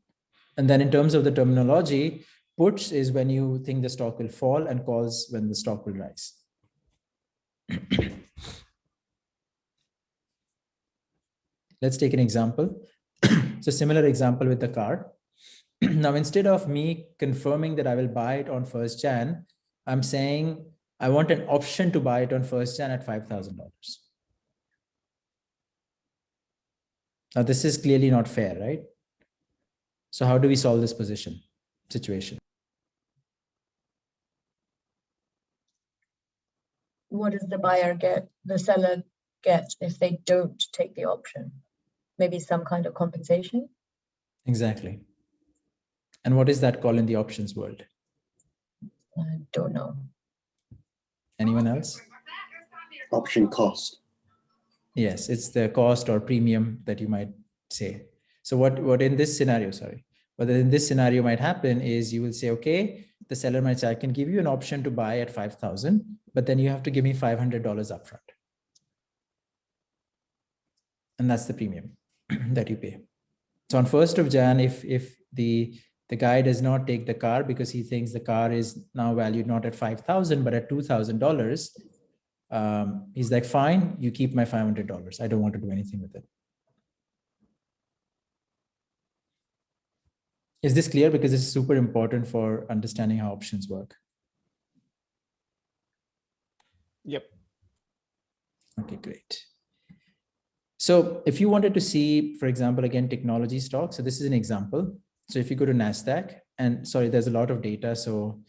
And then in terms of the terminology, puts is when you think the stock will fall and calls when the stock will rise. Let's take an example. It's a similar example with the car. Now, instead of me confirming that I will buy it on 1st Jan, I'm saying I want an option to buy it on 1st Jan at $5,000. Now, this is clearly not fair, right? So how do we solve this situation? What does the seller get if they don't take the option? Maybe some kind of compensation? Exactly. And what is that called in the options world? I don't know. Anyone else? Option cost. Yes, it's the cost or premium that you might say. So what in this scenario, what in this scenario might happen is you will say, okay, the seller might say, I can give you an option to buy at 5,000, but then you have to give me $500 upfront. And that's the premium that you pay. So on 1st of Jan, if the guy does not take the car because he thinks the car is now valued not at 5,000, but at $2,000, he's like, fine, you keep my $500. I don't want to do anything with it. Is this clear? Because it's super important for understanding how options work. Yep. Okay, great. So if you wanted to see, for example, again, technology stocks, so this is an example. So if you go to NASDAQ, and sorry, there's a lot of data. So,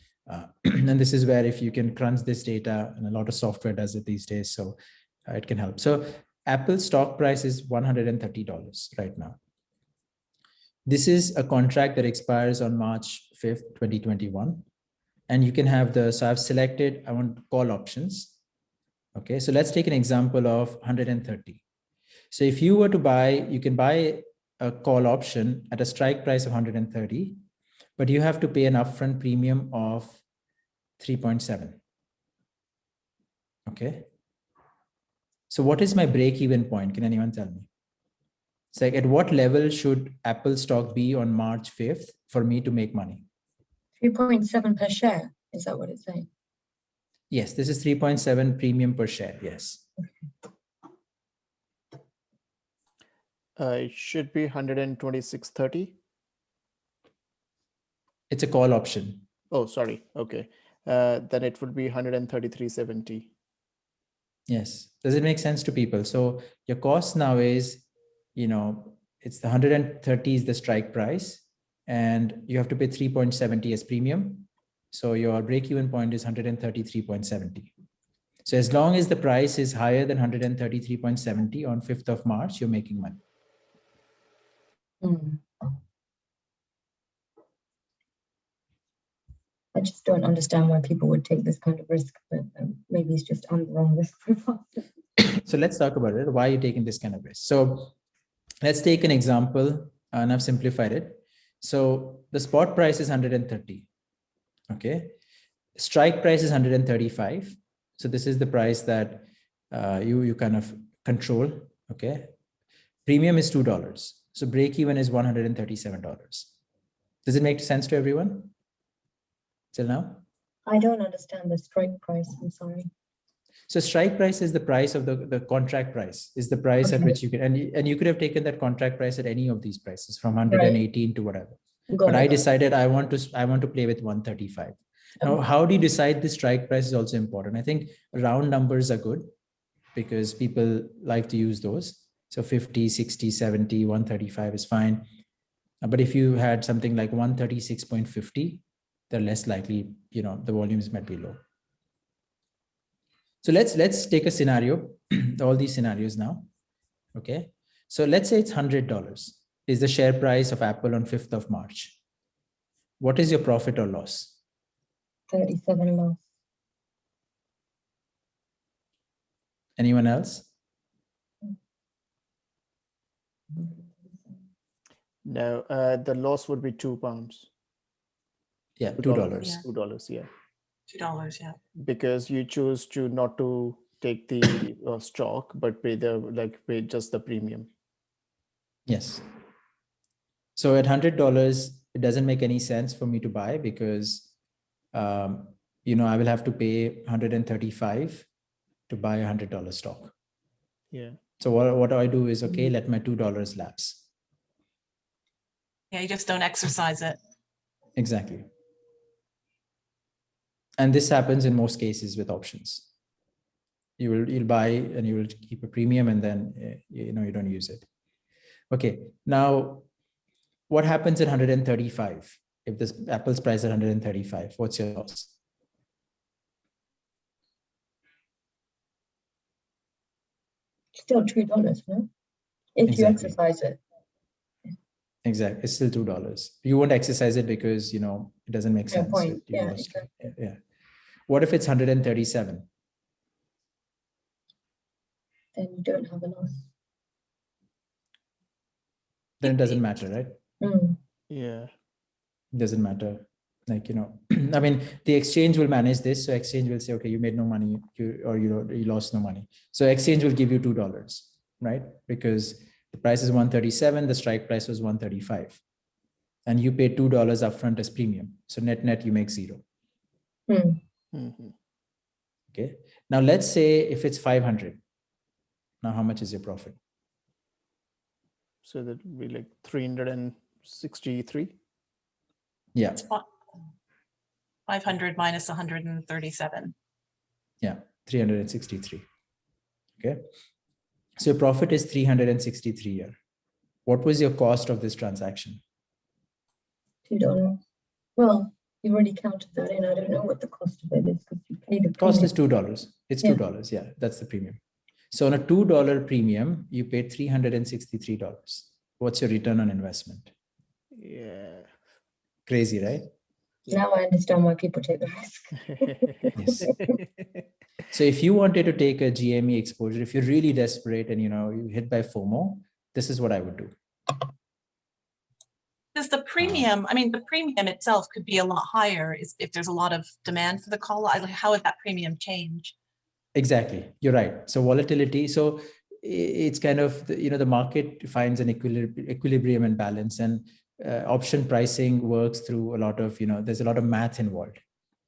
and this is where if you can crunch this data, and a lot of software does it these days, so it can help. So Apple stock price is $130 right now. This is a contract that expires on March 5th, 2021. And you can have so I've selected, I want call options. Okay, so let's take an example of 130. So if you were to buy, you can buy a call option at a strike price of 130, but you have to pay an upfront premium of 3.7. Okay. So what is my break-even point? Can anyone tell me? It's like, at what level should Apple stock be on March 5th for me to make money? 3.7 per share. Is that what it's saying? Yes, this is 3.7 premium per share. Yes. It should be 126.30. It's a call option. Oh, sorry. Okay. Then it would be 133.70. Yes. Does it make sense to people? So your cost now is, it's the 130 is the strike price, and you have to pay 3.70 as premium. So your break-even point is 133.70. So as long as the price is higher than 133.70 on 5th of March, you're making money. I just don't understand why people would take this kind of risk, but maybe it's just I'm the wrong risk profile. So let's talk about it. Why are you taking this kind of risk? So let's take an example, and I've simplified it. So the spot price is 130. Okay. Strike price is 135. So this is the price that you kind of control. Okay. Premium is $2. So break even is $137. Does it make sense to everyone till now? I don't understand the strike price. I'm sorry. So strike price is the price of the contract price, is the price at which you can, and you could have taken that contract price at any of these prices from 118 to whatever. But I decided I want to play with 135. Now, how do you decide the strike price is also important. I think round numbers are good because people like to use those. So 50, 60, 70, 135 is fine. But if you had something like 136.50, they're less likely, the volumes might be low. So let's take a scenario, all these scenarios now. Okay. So let's say it's $100 is the share price of Apple on 5th of March. What is your profit or loss? 37 loss. Anyone else? No, the loss would be £2. Yeah, $2. Yeah. $2, yeah. $2, yeah. Because you choose to not to take the stock, but pay just the premium. Yes. So at $100, it doesn't make any sense for me to buy because, I will have to pay $135 to buy $100 stock. Yeah. So what I do is, okay, let my $2 lapse. Yeah, you just don't exercise it. Exactly. And this happens in most cases with options. You'll buy and you will keep a premium and then, you don't use it. Okay. Now, what happens at 135? If this Apple's price at 135, what's your loss? Still $2, no? If you exercise it. Exactly. It's still $2. You won't exercise it because, it doesn't make sense. Point. Yeah, exactly. Yeah. What if it's 137? Then you don't have a loss. Then it doesn't matter, right? Yeah. It doesn't matter. I mean, the exchange will manage this. So exchange will say, okay, you made no money, you lost no money. So exchange will give you $2, right? Because the price is 137, the strike price was 135. And you pay $2 upfront as premium. So net, you make $0. Mm-hmm. Okay. Now let's say if it's 500. Now how much is your profit? So that would be like 363. Yeah. 500 minus 137. Yeah, 363. Okay. So your profit is 363 here. What was your cost of this transaction? $2. Well, you already counted that in. I don't know what the cost of it is because you paid a premium. Cost is $2. It's $2. Yeah, that's the premium. So on a $2 premium, you paid $363. What's your return on investment? Yeah. Crazy, right? Now I understand why people take the risk. Yes. So if you wanted to take a GME exposure, if you're really desperate and you hit by FOMO, this is what I would do. Does the premium, I mean, the premium itself could be a lot higher if there's a lot of demand for the call. How would that premium change? Exactly. You're right. So volatility. So it's kind of, the market finds an equilibrium and balance, and option pricing works through a lot of, there's a lot of math involved.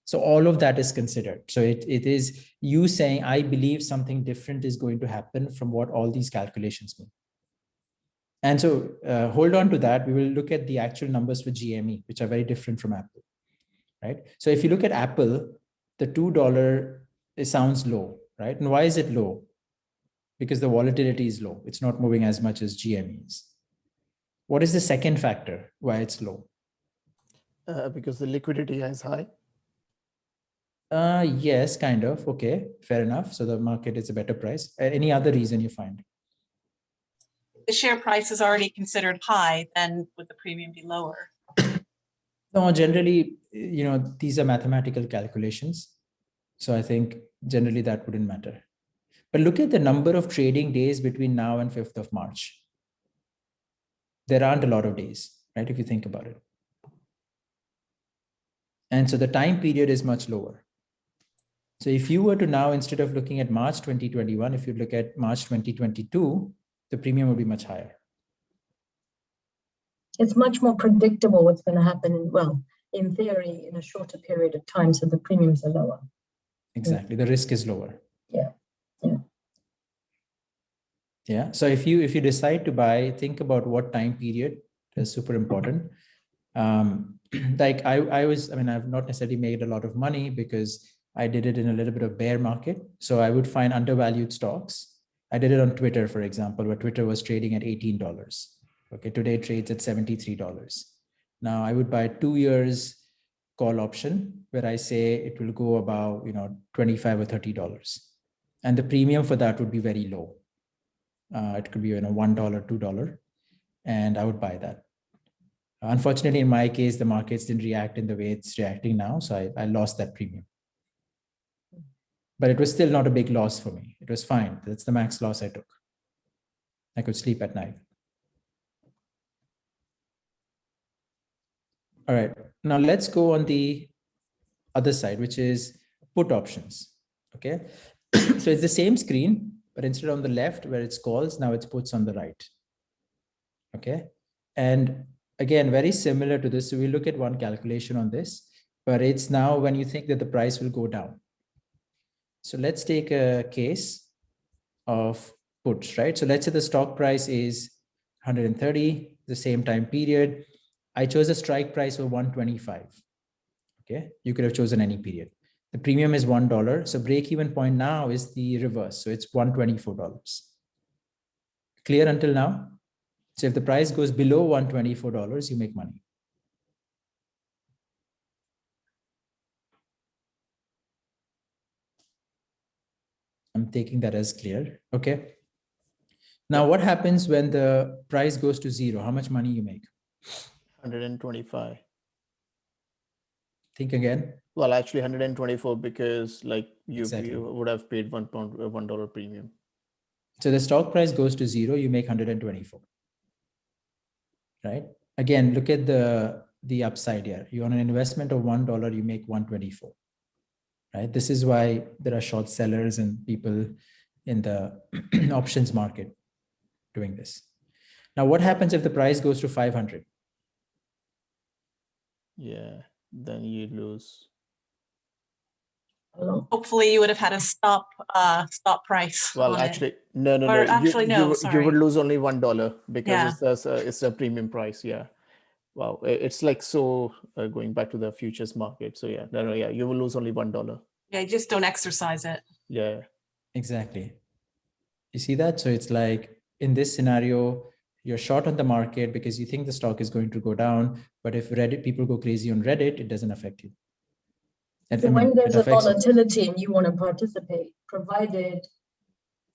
So all of that is considered. So it is you saying, I believe something different is going to happen from what all these calculations mean. And so hold on to that. We will look at the actual numbers for GME, which are very different from Apple, right? So if you look at Apple, the $2, it sounds low, right? And why is it low? Because the volatility is low. It's not moving as much as GME is. What is the second factor why it's low? Because the liquidity is high. Yes, kind of. Okay, fair enough. So the market is a better price. Any other reason you find? The share price is already considered high, then would the premium be lower? No, generally, these are mathematical calculations. So I think generally that wouldn't matter. But look at the number of trading days between now and 5th of March. There aren't a lot of days, right? If you think about it. And so the time period is much lower. So if you were to now, instead of looking at March 2021, if you look at March 2022, the premium would be much higher. It's much more predictable what's going to happen, in theory, in a shorter period of time, so the premiums are lower. Exactly. The risk is lower. Yeah. So if you decide to buy, think about what time period is super important. Like I've not necessarily made a lot of money because I did it in a little bit of bear market. So I would find undervalued stocks. I did it on Twitter, for example, where Twitter was trading at $18. Okay, today it trades at $73. Now I would buy a 2 years call option where I say it will go about $25 or $30, and the premium for that would be very low. It could be $1, $2, and I would buy that. Unfortunately, in my case, the markets didn't react in the way it's reacting now, so I lost that premium. But it was still not a big loss for me. It was fine. That's the max loss I took. I could sleep at night. All right, now let's go on the other side, which is put options. Okay, so it's the same screen, but instead on the left where it's calls, now it's puts on the right. Okay, and again, very similar to this. So we look at one calculation on this, but it's now when you think that the price will go down. So let's take a case of puts, right? So let's say the stock price is 130, the same time period. I chose a strike price of 125. Okay, you could have chosen any period. The premium is $1. So break-even point now is the reverse. So it's $124. Clear until now? So if the price goes below $124, you make money. I'm taking that as clear. Okay. Now, what happens when the price goes to zero? How much money you make? 125. Think again. Well, actually 124 because Exactly. you would have paid $1 premium. So the stock price goes to zero, you make 124. Right? Again, look at the upside here. You on an investment of $1, you make 124. Right? This is why there are short sellers and people in the options market doing this. Now, what happens if the price goes to 500? Yeah, then you lose. Hopefully you would have had a stop price. Well, on actually, it. no. Or actually, no, You sorry. would lose only $1 because Yeah. it's a premium price. Yeah. Wow. It's like so going back to the futures market. So yeah, no, yeah, you will lose only $1. Yeah, you just don't exercise it. Yeah. Exactly. You see that? So it's like in this scenario, you're short on the market because you think the stock is going to go down. But if people go crazy on Reddit, it doesn't affect you. So when there's a volatility and you want to participate, provided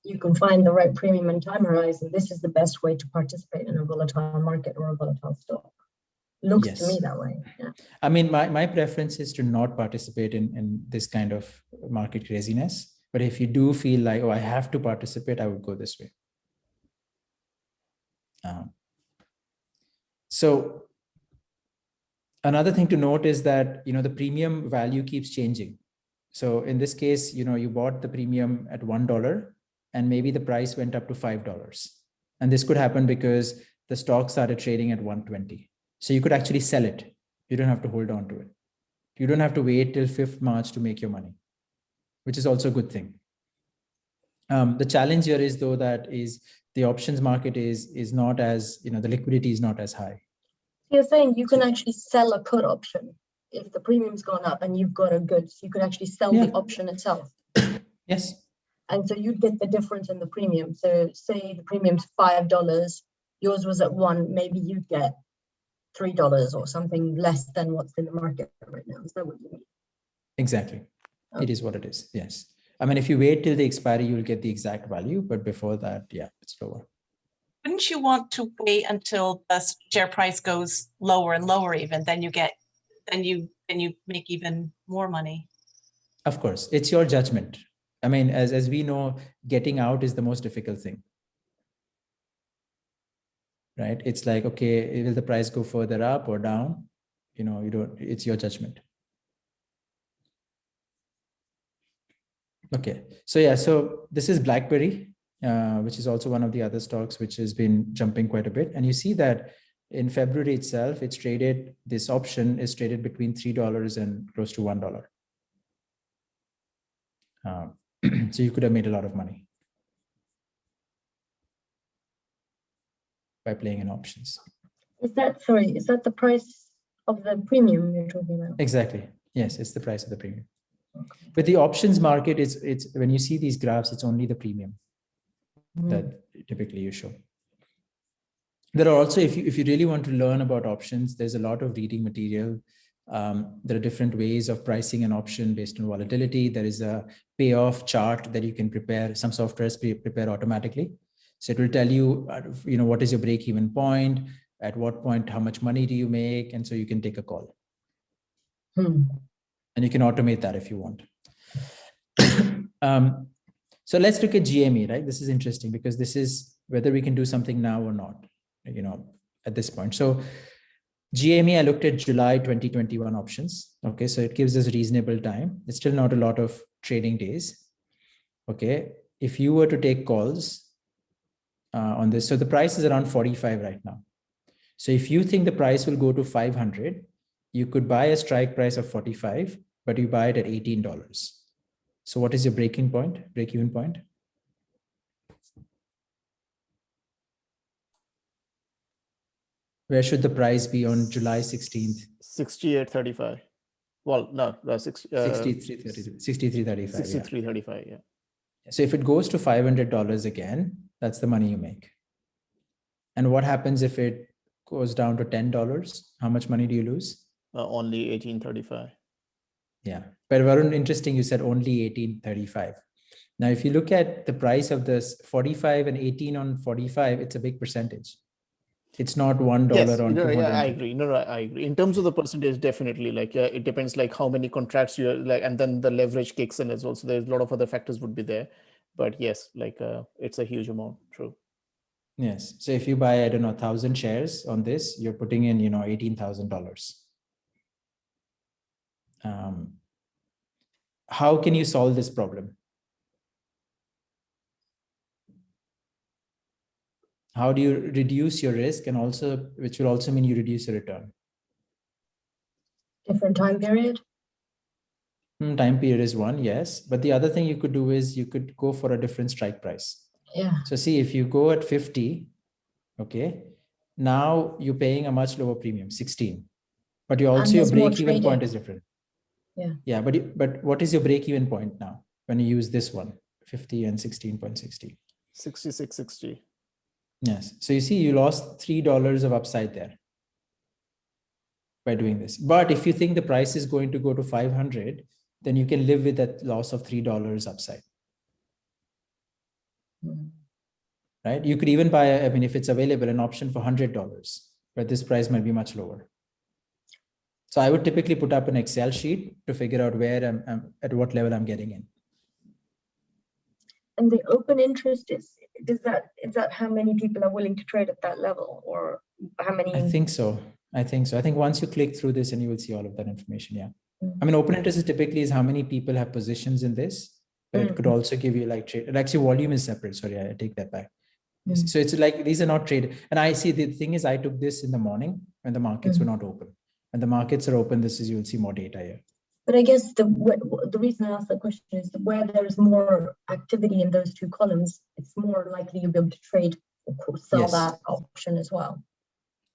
you can find the right premium and time horizon, this is the best way to participate in a volatile market or a volatile stock. Looks to me that way. Yeah. I mean, my preference is to not participate in this kind of market craziness. But if you do feel like, oh, I have to participate, I would go this way. So another thing to note is that, the premium value keeps changing. So in this case, you bought the premium at $1 and maybe the price went up to $5. And this could happen because the stock started trading at 120. So you could actually sell it. You don't have to hold on to it. You don't have to wait till 5th March to make your money, which is also a good thing. The challenge here is though that is the options market is not as, the liquidity is not as high. You're saying you can actually sell a put option if the premium's gone up and you've got a goods, you could actually sell the option itself. Yes. And so you'd get the difference in the premium. So say the premium's $5, yours was at $1, maybe you'd get $3 or something less than what's in the market right now. Is that what you mean? Exactly. It is what it is. Yes. I mean, if you wait till the expiry, you'll get the exact value, but before that, yeah, it's lower. Wouldn't you want to wait until the share price goes lower and lower even, then you make even more money? Of course, it's your judgment. I mean, as we know, getting out is the most difficult thing. Right? It's like, okay, will the price go further up or down? It's your judgment. Okay, so yeah, so this is Blackberry, which is also one of the other stocks which has been jumping quite a bit. And you see that in February itself, this option is traded between $3 and close to $1. So you could have made a lot of money by playing in options. Is that the price of the premium you're talking about? Exactly. Yes, it's the price of the premium. With the options market, it's when you see these graphs, it's only the premium that typically you show. There are also, if you really want to learn about options, there's a lot of reading material. There are different ways of pricing an option based on volatility. There is a payoff chart that you can prepare. Some softwares prepare automatically. So it will tell you, what is your break-even point, at what point, how much money do you make? And so you can take a call. And you can automate that if you want. So let's look at GME, right? This is interesting because this is whether we can do something now or not, at this point. So GME, I looked at July 2021 options. Okay, so it gives us reasonable time. It's still not a lot of trading days. Okay, if you were to take calls on this, so the price is around 45 right now. So if you think the price will go to 500, you could buy a strike price of 45, but you buy it at $18. So what is your break-even point? Where should the price be on July 16th? 68.35. Well, no, 63.35. 63.35, yeah. So if it goes to $500 again, that's the money you make. And what happens if it goes down to $10? How much money do you lose? Only 18.35. Yeah, but Varun, interesting, you said only 18.35. Now, if you look at the price of this 45 and 18 on 45, it's a big percentage. It's not $1 yes, on 200. Yeah, I agree. No, I agree. In terms of the percentage, definitely, it depends how many contracts you're and then the leverage kicks in as well. So there's a lot of other factors would be there. But yes, it's a huge amount, true. Yes. So if you buy, I don't know, 1,000 shares on this, you're putting in, $18,000. How can you solve this problem? How do you reduce your risk and also, which will also mean you reduce your return? Different time period? Time period is one, yes. But the other thing you could do is you could go for a different strike price. Yeah. So see, if you go at 50, okay, now you're paying a much lower premium, 16. But you also, your break-even point is different. Yeah. Yeah, but what is your break-even point now when you use this one, 50 and 16.60? 66.60. Yes. So you see, you lost $3 of upside there by doing this. But if you think the price is going to go to 500, then you can live with that loss of $3 upside. Right? You could even buy, if it's available, an option for $100, but this price might be much lower. So I would typically put up an Excel sheet to figure out where I'm at what level I'm getting in. And the open interest is that how many people are willing to trade at that level, or how many? I think so. I think once you click through this and you will see all of that information. Yeah. Mm. I mean, open interest is typically is how many people have positions in this, but it could also give you like trade. Actually, volume is separate. Sorry, I take that back. So it's like these are not trade. And I see the thing is I took this in the morning when the markets were not open. When the markets are open, you will see more data here. But I guess the reason I asked that question is that where there is more activity in those two columns, it's more likely you'll be able to trade or sell that option as well.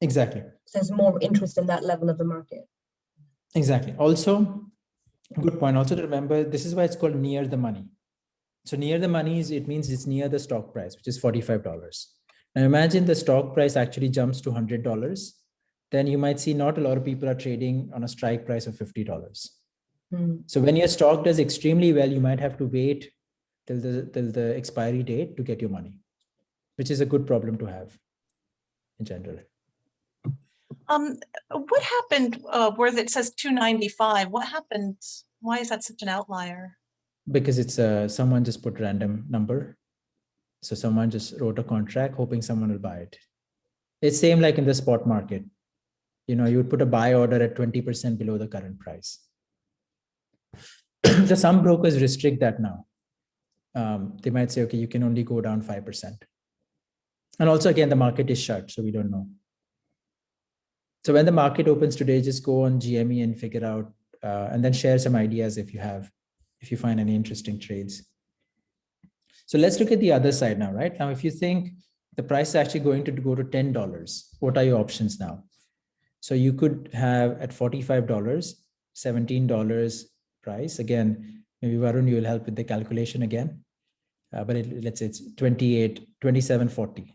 Exactly. So there's more interest in that level of the market. Exactly. Also, good point. Also to remember, this is why it's called near the money. So near the money it means it's near the stock price, which is $45. Now imagine the stock price actually jumps to $100. Then you might see not a lot of people are trading on a strike price of $50. So when your stock does extremely well, you might have to wait till the expiry date to get your money, which is a good problem to have in general. What happened where it says 295? What happened? Why is that such an outlier? Because it's someone just put random number. So someone just wrote a contract hoping someone will buy it. It's same like in the spot market. You know, you would put a buy order at 20% below the current price. So some brokers restrict that now. They might say, okay, you can only go down 5%. And also, again, the market is shut, so we don't know. So when the market opens today, just go on GME and figure out, and then share some ideas if you find any interesting trades. So let's look at the other side now, right? Now, if you think the price is actually going to go to $10, what are your options now? So you could have at $45, $17 price. Again, maybe Varun, you will help with the calculation again. But let's say it's 27.40.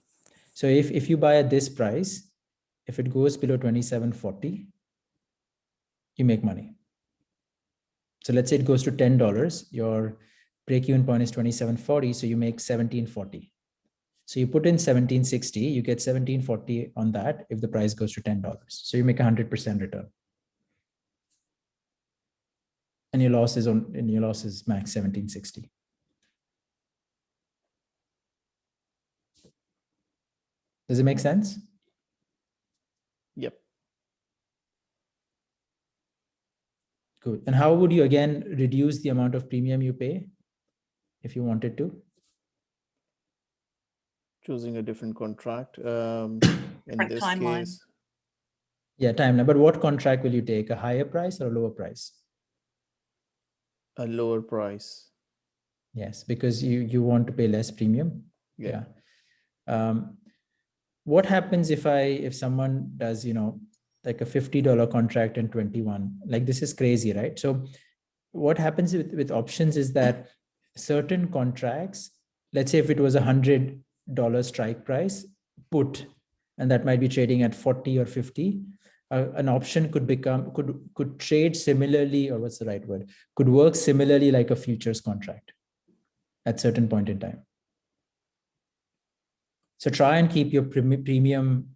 So if you buy at this price, if it goes below 27.40, you make money. So let's say it goes to $10, your break-even point is 27.40, so you make 17.40. So you put in 17.60, you get 17.40 on that if the price goes to $10. So you make 100% return. And your loss is max 17.60. Does it make sense? Yep. Good. And how would you again reduce the amount of premium you pay if you wanted to? Choosing a different contract. In this timeline. case. Yeah, timeline. But what contract will you take? A higher price or a lower price? A lower price. Yes, because you want to pay less premium. Yeah. What happens if someone does, like a $50 contract in 21? Like, this is crazy, right? So what happens with options is that certain contracts, let's say if it was $100 strike price put, and that might be trading at 40 or 50, an option could trade similarly, or what's the right word? Could work similarly like a futures contract at certain point in time. So try and keep your premium,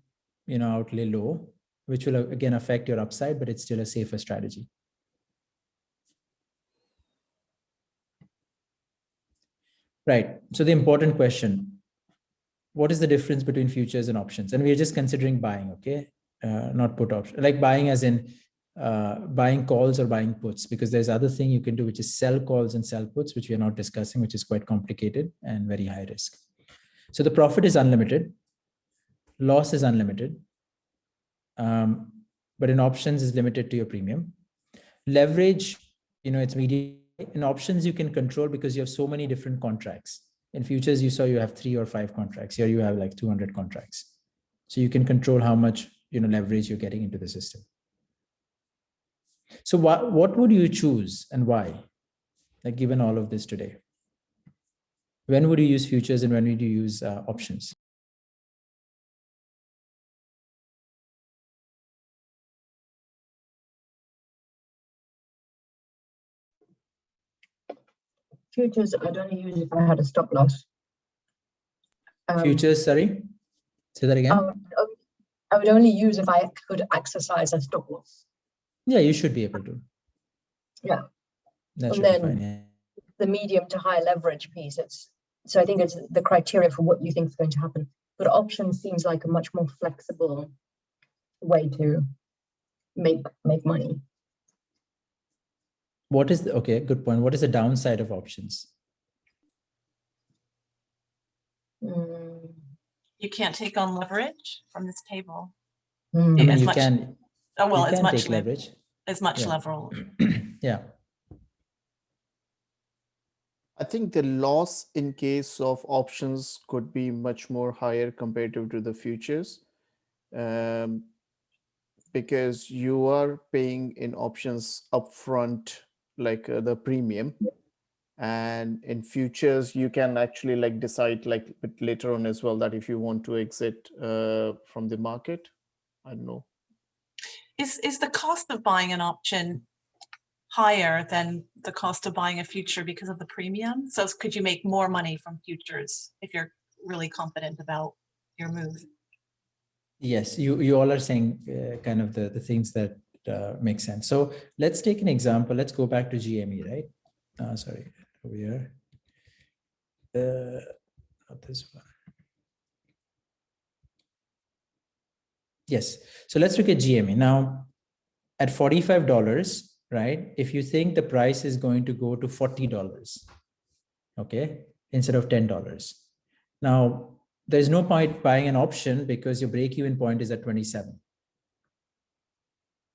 outlay low, which will again affect your upside, but it's still a safer strategy. Right. So the important question, what is the difference between futures and options? And we're just considering buying, okay? Not put option, like buying as in buying calls or buying puts, because there's other thing you can do, which is sell calls and sell puts, which we are not discussing, which is quite complicated and very high risk. So the profit is unlimited, loss is unlimited, but in options is limited to your premium. Leverage, it's medium. In options, you can control because you have so many different contracts. In futures, you saw you have 3 or 5 contracts. Here you have like 200 contracts. So you can control how much leverage you're getting into the system. So what would you choose and why? Like, given all of this today, when would you use futures and when would you use options? Futures, I'd only use if I had a stop loss. Futures, sorry, say that again. I would only use if I could exercise a stop loss. Yeah, you should be able to. Yeah. That and should then be fine. Yeah. The medium to high leverage piece, So I think it's the criteria for what you think is going to happen. But options seems like a much more flexible way to make money. What is the, okay, good point. What is the downside of options? You can't take on leverage from this table. I mean, As you much, can, oh, well, you as can much take leverage. as much Yeah. leverage. Yeah. I think the loss in case of options could be much more higher comparative to the futures, because you are paying in options upfront, like the premium, and in futures you can actually like decide like a bit later on as well that if you want to exit from the market. I don't know. Is the cost of buying an option higher than the cost of buying a future because of the premium? So could you make more money from futures if you're really confident about your move? Yes, you all are saying kind of the things that make sense. So let's take an example. Let's go back to GME, right? Sorry, over here. Not this one. Yes. So let's look at GME. Now, at $45, right? If you think the price is going to go to $40, okay, instead of $10. Now, there's no point buying an option because your break-even point is at 27.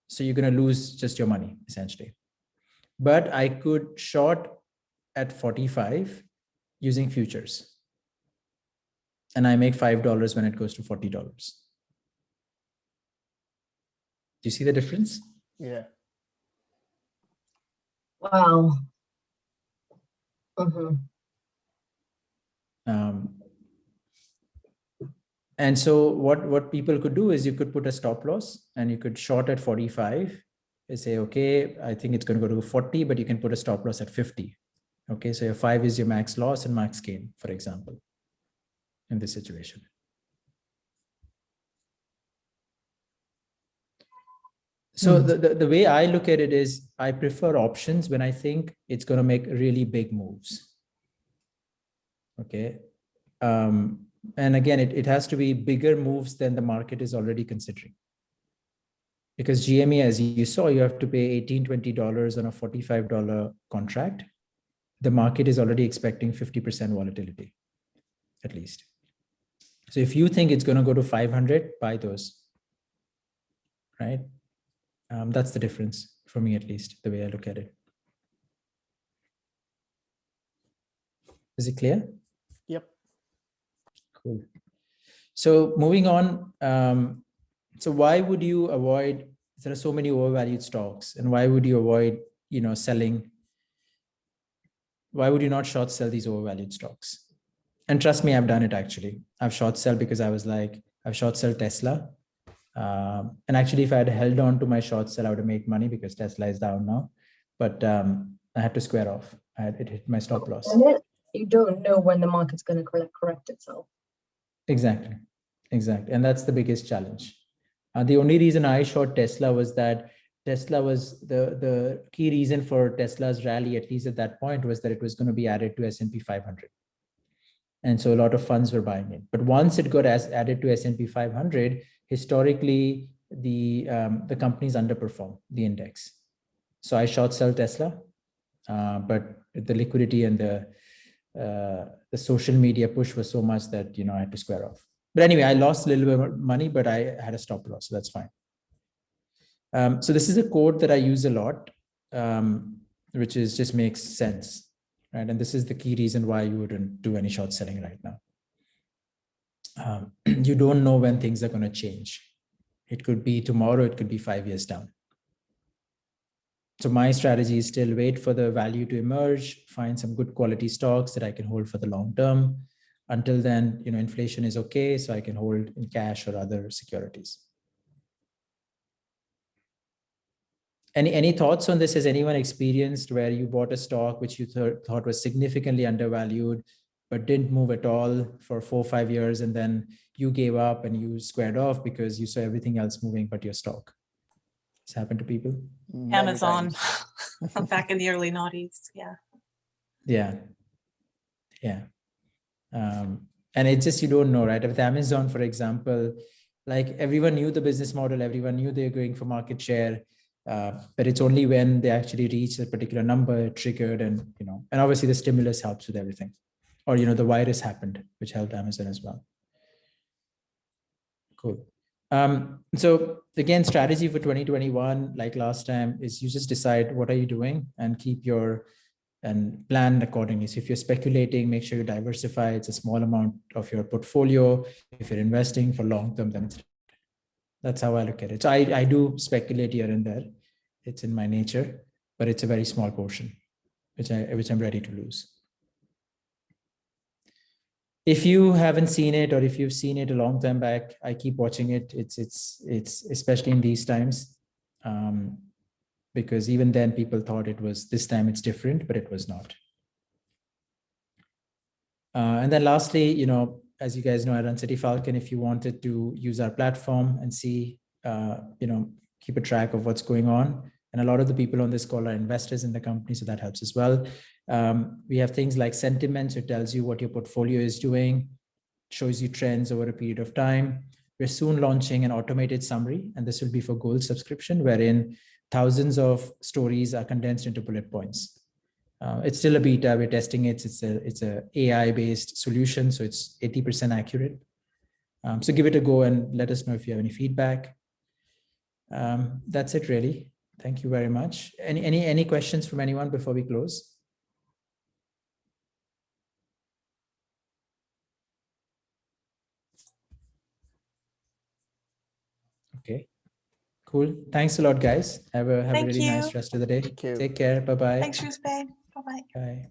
So you're going to lose just your money, essentially. But I could short at 45 using futures. And I make $5 when it goes to $40. Do you see the difference? Yeah. Wow. And so what people could do is you could put a stop loss and you could short at 45 and say, okay, I think it's going to go to 40, but you can put a stop loss at 50. Okay, so your 5 is your max loss and max gain, for example, in this situation. So the way I look at it is I prefer options when I think it's going to make really big moves. Okay. And again, it has to be bigger moves than the market is already considering. Because GME, as you saw, you have to pay $18, $20 on a $45 contract. The market is already expecting 50% volatility, at least. So if you think it's going to go to 500, buy those, right? That's the difference for me, at least, the way I look at it. Is it clear? Yep. Cool. So moving on, so why would you avoid, there are so many overvalued stocks, and why would you avoid, selling? Why would you not short sell these overvalued stocks? And trust me, I've done it actually. I've short sell because I was like, I've short sell Tesla. And actually, if I had held on to my short sell, I would have made money because Tesla is down now. But I had to square off. It hit my stop loss. You don't know when the market's going to correct itself. Exactly. And that's the biggest challenge. The only reason I short Tesla was that Tesla was the key reason for Tesla's rally, at least at that point, was that it was going to be added to S&P 500. And so a lot of funds were buying it. But once it got added to S&P 500, historically, the companies underperform the index. So I short sell Tesla, but the liquidity and the social media push was so much that, I had to square off. But anyway, I lost a little bit of money, but I had a stop loss, so that's fine. So this is a quote that I use a lot, which just makes sense, right? And this is the key reason why you wouldn't do any short selling right now. You don't know when things are going to change. It could be tomorrow, it could be 5 years down. So my strategy is still wait for the value to emerge, find some good quality stocks that I can hold for the long term. Until then, inflation is okay, so I can hold in cash or other securities. Any thoughts on this? Has anyone experienced where you bought a stock which you thought was significantly undervalued, but didn't move at all for 4 or 5 years, and then you gave up and you squared off because you saw everything else moving but your stock? It's happened to people. Amazon back in the early noughties. Yeah. Yeah. And it's just, you don't know, right? With Amazon, for example, like everyone knew the business model, everyone knew they're going for market share, but it's only when they actually reach a particular number triggered, and and obviously the stimulus helps with everything, or the virus happened, which helped Amazon as well. Cool. So again, strategy for 2021, like last time, is you just decide what are you doing and keep your and plan accordingly. So if you're speculating, make sure you diversify. It's a small amount of your portfolio. If you're investing for long term, then that's how I look at it. So I do speculate here and there. It's in my nature, but it's a very small portion, which I'm ready to lose. If you haven't seen it, or if you've seen it a long time back, I keep watching it. It's especially in these times. Because even then people thought it was, this time it's different, but it was not. And then lastly, as you guys know, I run City Falcon. If you wanted to use our platform and see, keep a track of what's going on. And a lot of the people on this call are investors in the company, so that helps as well. We have things like sentiment, so it tells you what your portfolio is doing, shows you trends over a period of time. We're soon launching an automated summary, and this will be for gold subscription, wherein thousands of stories are condensed into bullet points. It's still a beta, we're testing it. It's a AI-based solution, so it's 80% accurate. So give it a go and let us know if you have any feedback. That's it really. Thank you very much. Any questions from anyone before we close? Okay. Cool. Thanks a lot, guys. Have a really nice rest of the day. Thank you. Take care. Bye-bye. Thanks, Rusbeh. Bye-bye. Bye.